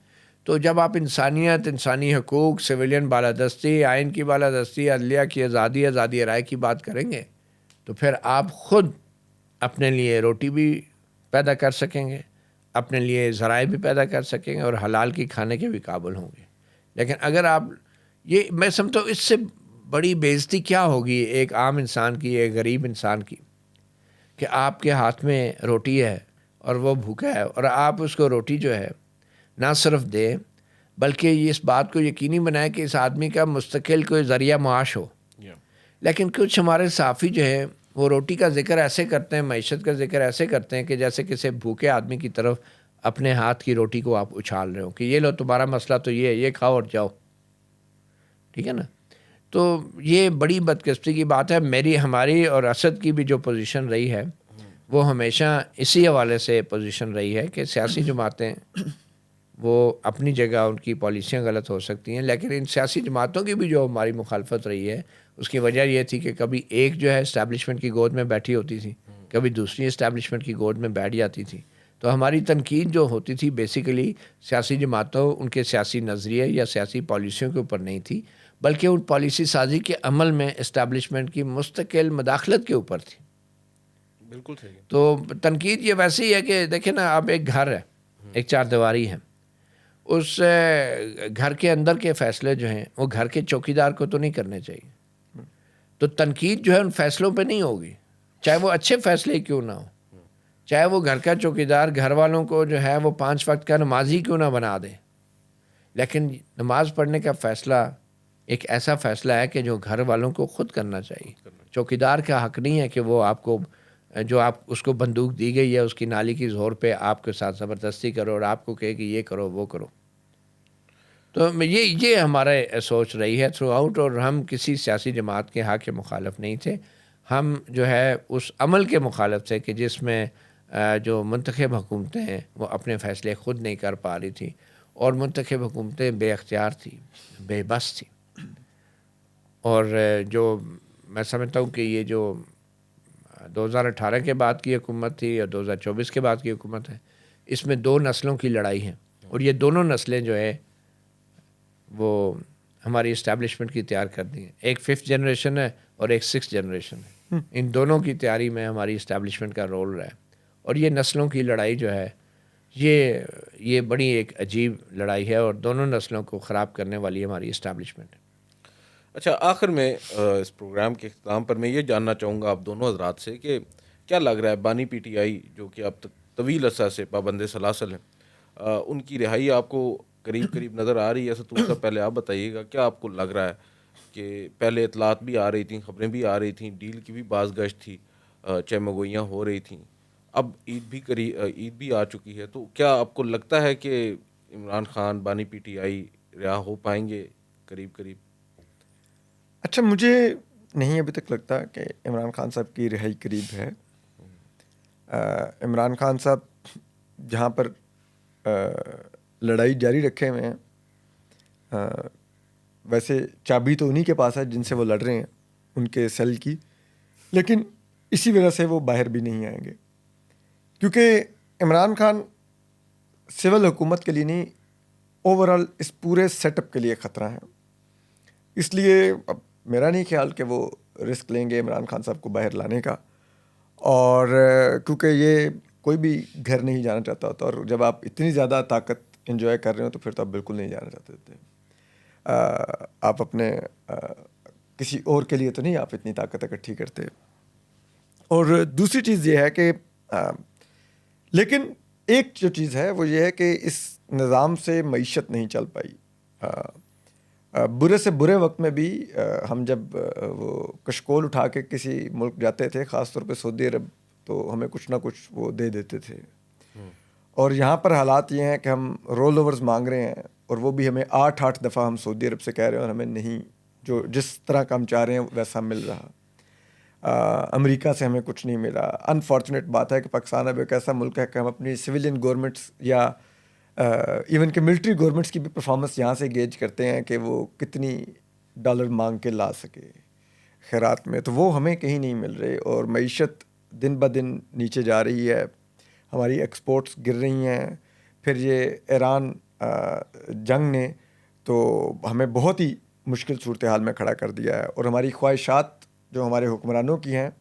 तो जब आप इंसानियत, इंसानी हकूक़, सिविलियन बालादस्ती, आइन की बालादस्ती, अदलिया की आज़ादी, आज़ादी राय की बात करेंगे तो फिर आप ख़ुद अपने लिए रोटी भी पैदा कर सकेंगे, अपने लिए ज़राए भी पैदा कर सकेंगे और हलाल की खाने के भी काबिल होंगे। लेकिन अगर आप ये, मैं समझता हूँ इससे बड़ी बेइज्जती क्या होगी एक आम इंसान की, एक गरीब इंसान की, कि आपके हाथ में रोटी है और वो भूखा है और आप उसको रोटी जो है ना सिर्फ दें बल्कि इस बात को यकीनी बनाएं कि इस आदमी का मुस्तकिल कोई ज़रिया माश हो। लेकिन कुछ हमारे सहाफ़ी जो है वो रोटी का ज़िक्र ऐसे करते हैं, मईशत का ज़िक्र ऐसे करते हैं कि जैसे किसी भूखे आदमी की तरफ अपने हाथ की रोटी को आप उछाल रहे हो कि ये लो तुम्हारा मसला तो ये खाओ और जाओ, ठीक है ना। तो ये बड़ी बदकिस्मती की बात है। मेरी, हमारी और असद की भी जो पोजीशन रही है वो हमेशा इसी हवाले से पोजीशन रही है कि सियासी जमातें वो अपनी जगह, उनकी पॉलिसियाँ गलत हो सकती हैं, लेकिन इन सियासी जमातों की भी जो हमारी मुखालफत रही है उसकी वजह ये थी कि कभी एक जो है इस्टेब्लिशमेंट की गोद में बैठी होती थी, कभी दूसरी इस्टेब्लिशमेंट की गोद में बैठ जाती थी। तो हमारी तनकीद जो होती थी बेसिकली सियासी जमातों, उनके सियासी नज़रिए या सियासी पॉलिसियों के ऊपर नहीं थी, बल्कि उन पॉलिसी साजी के अमल में इस्टेब्लिशमेंट की मुस्तकिल मदाखलत के ऊपर थी। बिल्कुल सही। तो तनकीद ये वैसे ही है कि देखिए ना, अब एक घर है, एक चारदीवारी है, उस घर के अंदर के फ़ैसले जो हैं वो घर के चौकीदार को तो नहीं करने चाहिए। तो तनकीद जो है उन फैसलों पे नहीं होगी, चाहे वो अच्छे फ़ैसले क्यों ना हो, चाहे वो घर का चौकीदार घर वालों को जो है वो 5 वक्त का नमाजी क्यों ना बना दे। लेकिन नमाज़ पढ़ने का फ़ैसला एक ऐसा फ़ैसला है कि जो घर वालों को ख़ुद करना चाहिए। चौकीदार का हक़ नहीं है कि वो आपको, जो आप उसको बंदूक दी गई है उसकी नाली की ज़ोर पे आपके साथ ज़बरदस्ती करो और आपको कहे कि ये करो वो करो। तो ये हमारे सोच रही है थ्रू आउट, और हम किसी सियासी जमात के हक़ के मुखालफ नहीं थे। हम जो है उस अमल के मुखालफ थे कि जिसमें जो मुंतखब हुकूमतें हैं वो अपने फ़ैसले ख़ुद नहीं कर पा रही थी और मुंतखब हुकूमतें बेअख्तियार थी, बेबस थी। और जो मैं समझता हूँ कि ये जो 2018 के बाद की हुकूमत थी और 2024 के बाद की हुकूमत है, इसमें 2 नस्लों की लड़ाई है और ये दोनों नस्लें जो है वो हमारी इस्टेब्लिशमेंट की तैयार कर दी है। एक 5th जनरेशन है और एक 6th जनरेशन है। इन दोनों की तैयारी में हमारी इस्टेब्लिशमेंट का रोल रहा है और ये नस्लों की लड़ाई जो है ये बड़ी एक अजीब लड़ाई है और दोनों नस्लों को ख़राब करने वाली हमारी इस्टेब्लिशमेंट है। अच्छा, आखिर में इस प्रोग्राम के अख्ताम पर मैं ये जानना चाहूँगा आप दोनों हजरात से कि क्या लग रहा है बानी PTI जो कि अब तक तवील अरसा से पाबंद सलासल हैं, उनकी रिहाई आपको करीब करीब नज़र आ रही है? सतूर साहब पहले आप बताइएगा, क्या आपको लग रहा है कि पहले इतलात भी आ रही थी, ख़बरें भी आ रही थी, डील की भी बाज़गश्त थी, चहमगोइयाँ हो रही थी, अब ईद भी आ चुकी है, तो क्या आपको लगता है कि इमरान खान, बानी PTI रिहा हो पाएंगे करीब करीब? अच्छा, मुझे नहीं अभी तक लगता कि इमरान खान साहब की रिहाई करीब है। इमरान खान साहब जहाँ पर लड़ाई जारी रखे हुए हैं, वैसे चाबी तो उन्हीं के पास है जिनसे वो लड़ रहे हैं, उनके सेल की, लेकिन इसी वजह से वो बाहर भी नहीं आएंगे, क्योंकि इमरान खान सिविल हुकूमत के लिए नहीं, ओवरऑल इस पूरे सेटअप के लिए ख़तरा है। इसलिए अब मेरा नहीं ख्याल कि वो रिस्क लेंगे इमरान खान साहब को बाहर लाने का, और क्योंकि ये कोई भी घर नहीं जाना चाहता होता, और जब आप इतनी ज़्यादा ताकत एंजॉय कर रहे हो तो फिर तो आप बिल्कुल नहीं जाना चाहते थे। आप अपने किसी और के लिए तो नहीं आप इतनी ताकत इकट्ठी करते। और दूसरी चीज़ ये है कि लेकिन एक जो चीज़ है वो ये है कि इस निज़ाम से मईशत नहीं चल पाई। बुरे से बुरे वक्त में भी हम जब वो कशकोल उठा के किसी मुल्क जाते थे, ख़ास तौर पे सऊदी अरब, तो हमें कुछ ना कुछ वो दे देते थे। और यहाँ पर हालात ये हैं कि हम रोल ओवर्स मांग रहे हैं, और वो भी हमें 8-8 दफ़ा हम सऊदी अरब से कह रहे हैं, और हमें नहीं, जो जिस तरह का हम चाह रहे हैं वैसा मिल रहा। अमेरिका से हमें कुछ नहीं मिला। अनफॉर्चुनेट बात है कि पाकिस्तान अब एक ऐसा मुल्क है कि हम अपनी सिविलियन गवर्नमेंट्स या इवन के मिलिट्री गवर्नमेंट्स की भी परफॉर्मेंस यहाँ से गेज करते हैं कि वो कितनी डॉलर मांग के ला सके खैरात में, तो वो हमें कहीं नहीं मिल रहे, और मईशत दिन ब दिन नीचे जा रही है, हमारी एक्सपोर्ट्स गिर रही हैं। फिर ये ईरान जंग ने तो हमें बहुत ही मुश्किल सूरत हाल में खड़ा कर दिया है, और हमारी ख्वाहिशात जो हमारे हुक्मरानों की हैं,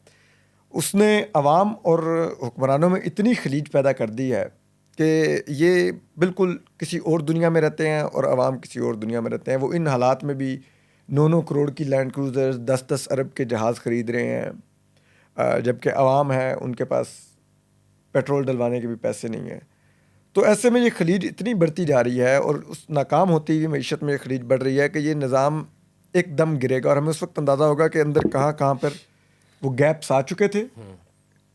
उसने अवाम और हुक्मरानों में इतनी खलीज पैदा कर दी है कि ये बिल्कुल किसी और दुनिया में रहते हैं और अवाम किसी और दुनिया में रहते हैं। वो इन हालात में भी 9-9 करोड़ की लैंड क्रूज़र्स, 10-10 अरब के जहाज़ ख़रीद रहे हैं, जबकि अवाम है उनके पास पेट्रोल डलवाने के भी पैसे नहीं हैं। तो ऐसे में ये खलीज इतनी बढ़ती जा रही है, और उस नाकाम होती हुई मईशत में ये खलीज बढ़ रही है कि ये निज़ाम एकदम गिरेगा, और हमें उस वक्त अंदाज़ा होगा कि अंदर कहाँ कहाँ पर वो गैप्स आ चुके थे,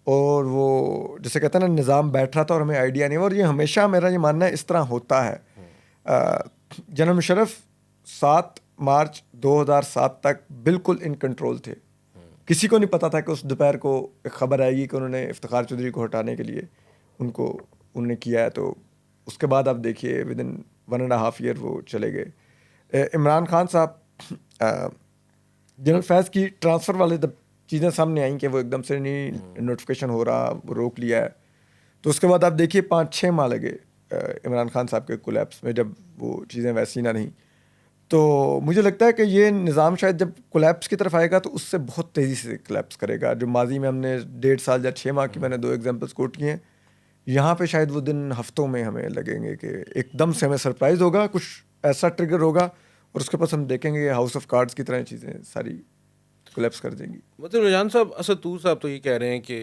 और वो जैसे कहते हैं ना, निज़ाम बैठ रहा था और हमें आइडिया नहीं। और ये हमेशा, मेरा ये मानना है, इस तरह होता है। जनरल मुशर्रफ 7 मार्च 2007 तक बिल्कुल इन कंट्रोल थे। किसी को नहीं पता था कि उस दोपहर को एक ख़बर आएगी कि उन्होंने इफ्तिखार चौधरी को हटाने के लिए उन्होंने किया है। तो उसके बाद आप देखिए विद इन 1.5 ईयर वो चले गए। इमरान खान साहब, जनरल फैज़ की ट्रांसफ़र वाले चीज़ें सामने आई कि वो एकदम से नहीं नोटिफिकेशन हो रहा, वो रोक लिया है। तो उसके बाद आप देखिए 5-6 माह लगे इमरान खान साहब के कोलैप्स में, जब वो चीज़ें वैसी ना नहीं। तो मुझे लगता है कि ये निज़ाम शायद जब कोलैप्स की तरफ आएगा तो उससे बहुत तेज़ी से कोलैप्स करेगा। जो माजी में हमने 1.5 साल या 6 माह की मैंने 2 एग्जांपल्स कोट किए हैं, यहाँ पे शायद वो दिन हफ्तों में हमें लगेंगे कि एकदम से हमें सरप्राइज़ होगा, कुछ ऐसा ट्रिगर होगा, और उसके पास हम देखेंगे हाउस ऑफ कार्ड्स की तरह चीज़ें सारी कोलैप्स कर देंगी। मतलब रजान साहब, असदूर साहब तो ये कह रहे हैं कि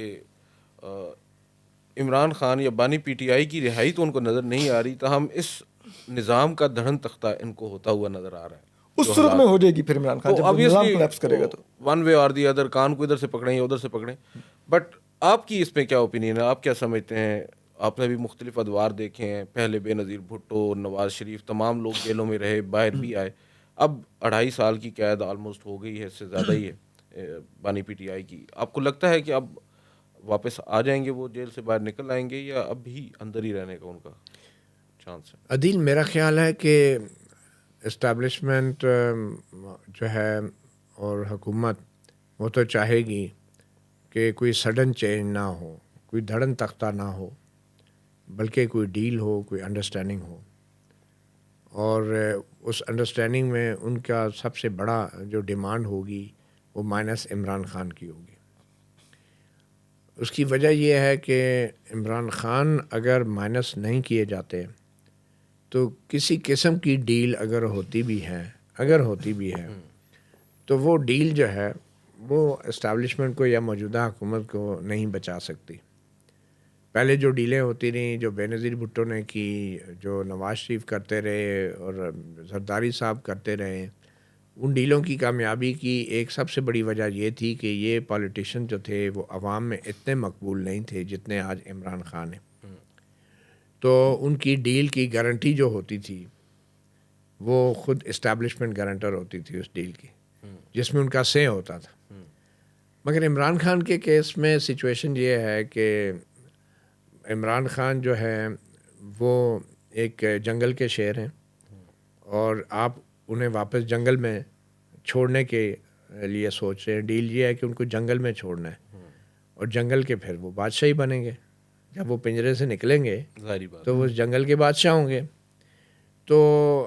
इमरान खान या बानी पीटीआई की रिहाई तो उनको नज़र नहीं आ रही, ताहम इस निज़ाम का धड़न तख्ता इनको होता हुआ नज़र आ रहा है। उस सूरत में हो जाएगी फिर इमरान खान, तो जब निज़ाम कोलैप्स करेगा तो वन वे और दी अदर, कान को इधर से पकड़ें या उधर से पकड़ें। बट आपकी इसमें क्या ओपिनियन है, आप क्या समझते हैं? आपने भी मुख्तलिफ अदवार देखे हैं, पहले बेनज़ीर भुट्टो, नवाज़ शरीफ, तमाम लोग जेलों में रहे, बाहर भी आए। अब 2.5 साल की कैद आलमोस्ट हो गई है, इससे ज़्यादा ही है बानी पीटीआई की। आपको लगता है कि अब वापस आ जाएंगे, वो जेल से बाहर निकल आएंगे, या अब भी अंदर ही रहने का उनका चांस है? अदील, मेरा ख्याल है कि इस्टेब्लिशमेंट जो है और हुकूमत, वो तो चाहेगी कि कोई सडन चेंज ना हो, कोई धड़न तख्ता ना हो, बल्कि कोई डील हो, कोई अंडरस्टैंडिंग हो। और उस अंडरस्टैंडिंग में उनका सबसे बड़ा जो डिमांड होगी वो माइनस इमरान खान की होगी। उसकी वजह यह है कि इमरान खान अगर माइनस नहीं किए जाते तो किसी किस्म की डील अगर होती भी है तो वो डील जो है वो इस्टेब्लिशमेंट को या मौजूदा हुकूमत को नहीं बचा सकती। पहले जो डीलें होती रहीं, जो बेनज़ीर भुट्टो ने की, जो नवाज़ शरीफ करते रहे और जरदारी साहब करते रहे, उन डीलों की कामयाबी की एक सबसे बड़ी वजह ये थी कि ये पॉलिटिशियन जो थे वो अवाम में इतने मकबूल नहीं थे जितने आज इमरान खान हैं। तो उनकी डील की गारंटी जो होती थी वो खुद इस्टेब्लिशमेंट गारंटर होती थी उस डील की, जिसमें उनका से होता था। मगर इमरान खान के केस में सिचुएशन ये है कि इमरान खान जो है वो एक जंगल के शेर हैं और आप उन्हें वापस जंगल में छोड़ने के लिए सोच रहे हैं। डील ये है कि उनको जंगल में छोड़ना है और जंगल के फिर वो बादशाह ही बनेंगे। जब वो पिंजरे से निकलेंगे तो वो उस जंगल के बादशाह होंगे। तो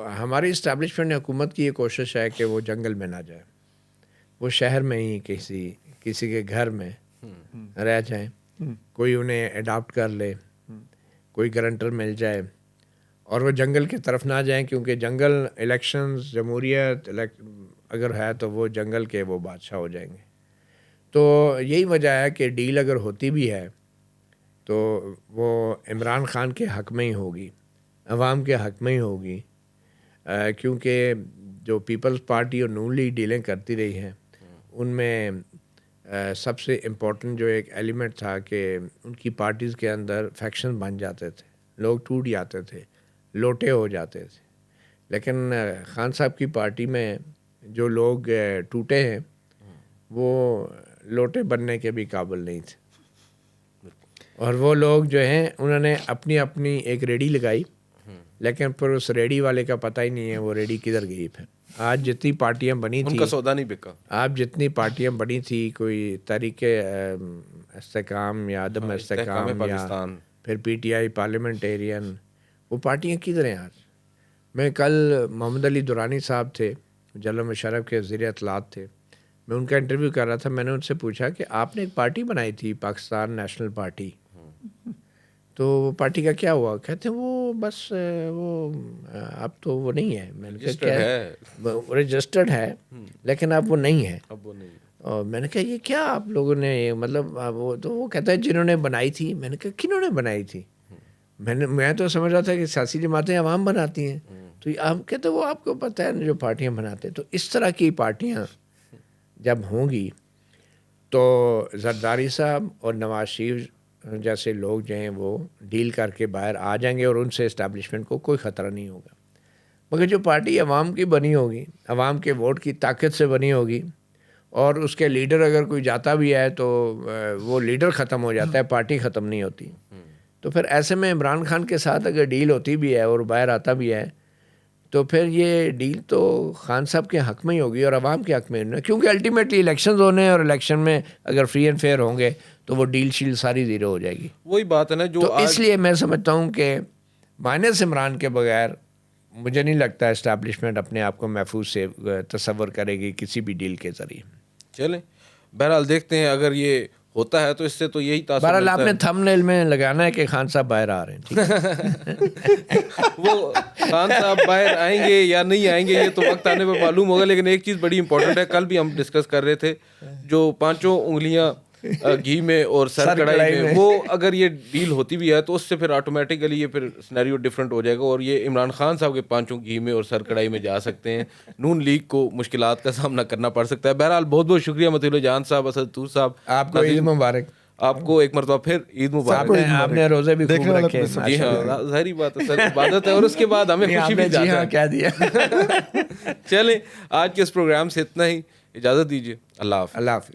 हमारी इस्टेब्लिशमेंट हुकूमत की ये कोशिश है कि वो जंगल में ना जाए, वो शहर में ही किसी के घर में रह जाएं, कोई उन्हें अडॉप्ट कर ले, कोई गारंटर मिल जाए और वो जंगल की तरफ ना जाएं, क्योंकि जंगल इलेक्शंस जमहूरियत अगर है तो वो जंगल के वो बादशाह हो जाएंगे। तो यही वजह है कि डील अगर होती भी है तो वो इमरान खान के हक़ में ही होगी, अवाम के हक़ में ही होगी, क्योंकि जो पीपल्स पार्टी और नून लीग डीलें करती रही हैं उनमें सबसे इम्पोर्टेंट जो एक एलिमेंट था कि उनकी पार्टीज़ के अंदर फैक्शन बन जाते थे, लोग टूट जाते थे, लोटे हो जाते थे। लेकिन खान साहब की पार्टी में जो लोग टूटे हैं वो लोटे बनने के भी काबिल नहीं थे और वो लोग जो हैं उन्होंने अपनी अपनी एक रेडी लगाई, लेकिन फिर उस रेडी वाले का पता ही नहीं है वो रेडी किधर गई। फिर आज जितनी पार्टियां बनी थी, उनका सौदा नहीं बिका। आप जितनी पार्टियां बनी थी, कोई तहरीके इस्तेकाम या अदम इस्तेकाम या फिर PTI पार्लियामेंटेरियन, वो पार्टियां किधर हैं आज? मैं कल मोहम्मद अली दुरानी साहब थे, जनरल मुशर्रफ के वज़ीर इत्तलात थे, मैं उनका इंटरव्यू कर रहा था। मैंने उनसे पूछा कि आपने एक पार्टी बनाई थी पाकिस्तान नेशनल पार्टी, तो वो पार्टी का क्या हुआ? कहते हैं वो बस वो अब तो वो नहीं है। मैंने कहा क्या है? रजिस्टर्ड है लेकिन अब वो नहीं है। अब वो नहीं। और मैंने कहा ये क्या आप लोगों ने, मतलब वो तो वो कहता है जिन्होंने बनाई थी। मैंने कहा किन्होंने बनाई थी? मैं तो समझ रहा था कि सियासी जमातें अवाम बनाती हैं। तो आप कहते वो आपको पता है जो पार्टियां बनाते हैं। तो इस तरह की पार्टियां जब होंगी तो जरदारी साहब और नवाज शरीफ जैसे लोग जो हैं वो डील करके बाहर आ जाएंगे और उनसे इस्टेब्लिशमेंट को कोई ख़तरा नहीं होगा। मगर जो पार्टी अवाम की बनी होगी, अवाम के वोट की ताकत से बनी होगी और उसके लीडर अगर कोई जाता भी है तो वो लीडर ख़त्म हो जाता है, पार्टी ख़त्म नहीं होती। तो फिर ऐसे में इमरान खान के साथ अगर डील होती भी है और बाहर आता भी है तो फिर ये डील तो खान साहब के हक़ में ही होगी और अवाम के हक़ में नहीं, क्योंकि अल्टीमेटली इलेक्शन होने हैं और इलेक्शन में अगर फ्री एंड फेयर होंगे तो वो डील शील सारी ज़ीरो हो जाएगी। वही बात है ना जो तो इसलिए मैं समझता हूँ कि माइनस इमरान के बगैर मुझे नहीं लगता इस्टेब्लिशमेंट अपने आप को महफूज से तसव्वुर करेगी किसी भी डील के ज़रिए। चलें, बहरहाल देखते हैं अगर ये होता है तो इससे तो यही तासुर बहरहाल मिलता है। आपने थंबनेल में लगाना है कि खान साहब बाहर आ रहे हैं, ठीक है? वो खान साहब बाहर आएंगे या नहीं आएंगे ये तो वक्त आने पर मालूम होगा। लेकिन एक चीज़ बड़ी इंपॉर्टेंट है, कल भी हम डिस्कस कर रहे थे, जो 5 उंगलियां घी में और सर कढ़ाई में, वो अगर ये डील होती भी है तो उससे फिर ऑटोमेटिकली ये फिर सिनेरियो डिफरेंट हो जाएगा और ये इमरान खान साहब के 5 घी में और सर कढ़ाई में जा सकते हैं। नून लीग को मुश्किलात का सामना करना पड़ सकता है। बहरहाल बहुत बहुत शुक्रिया मतीउल जान साहब, असद तूर साहब, आपको ईद मुबारक। आपको एक मरतबा फिर ईद मुबारक। आपने रोजे भी खूब रखे। जी हाँ, जाहिर बात है सर, इबादत है और उसके बाद हमें खुशी भी जाती है। क्या दिया। चलें, आज के इस प्रोग्राम से इतना ही, इजाज़त दीजिए। अल्लाह हाफ़िज़। अल्लाह हाफ़िज़।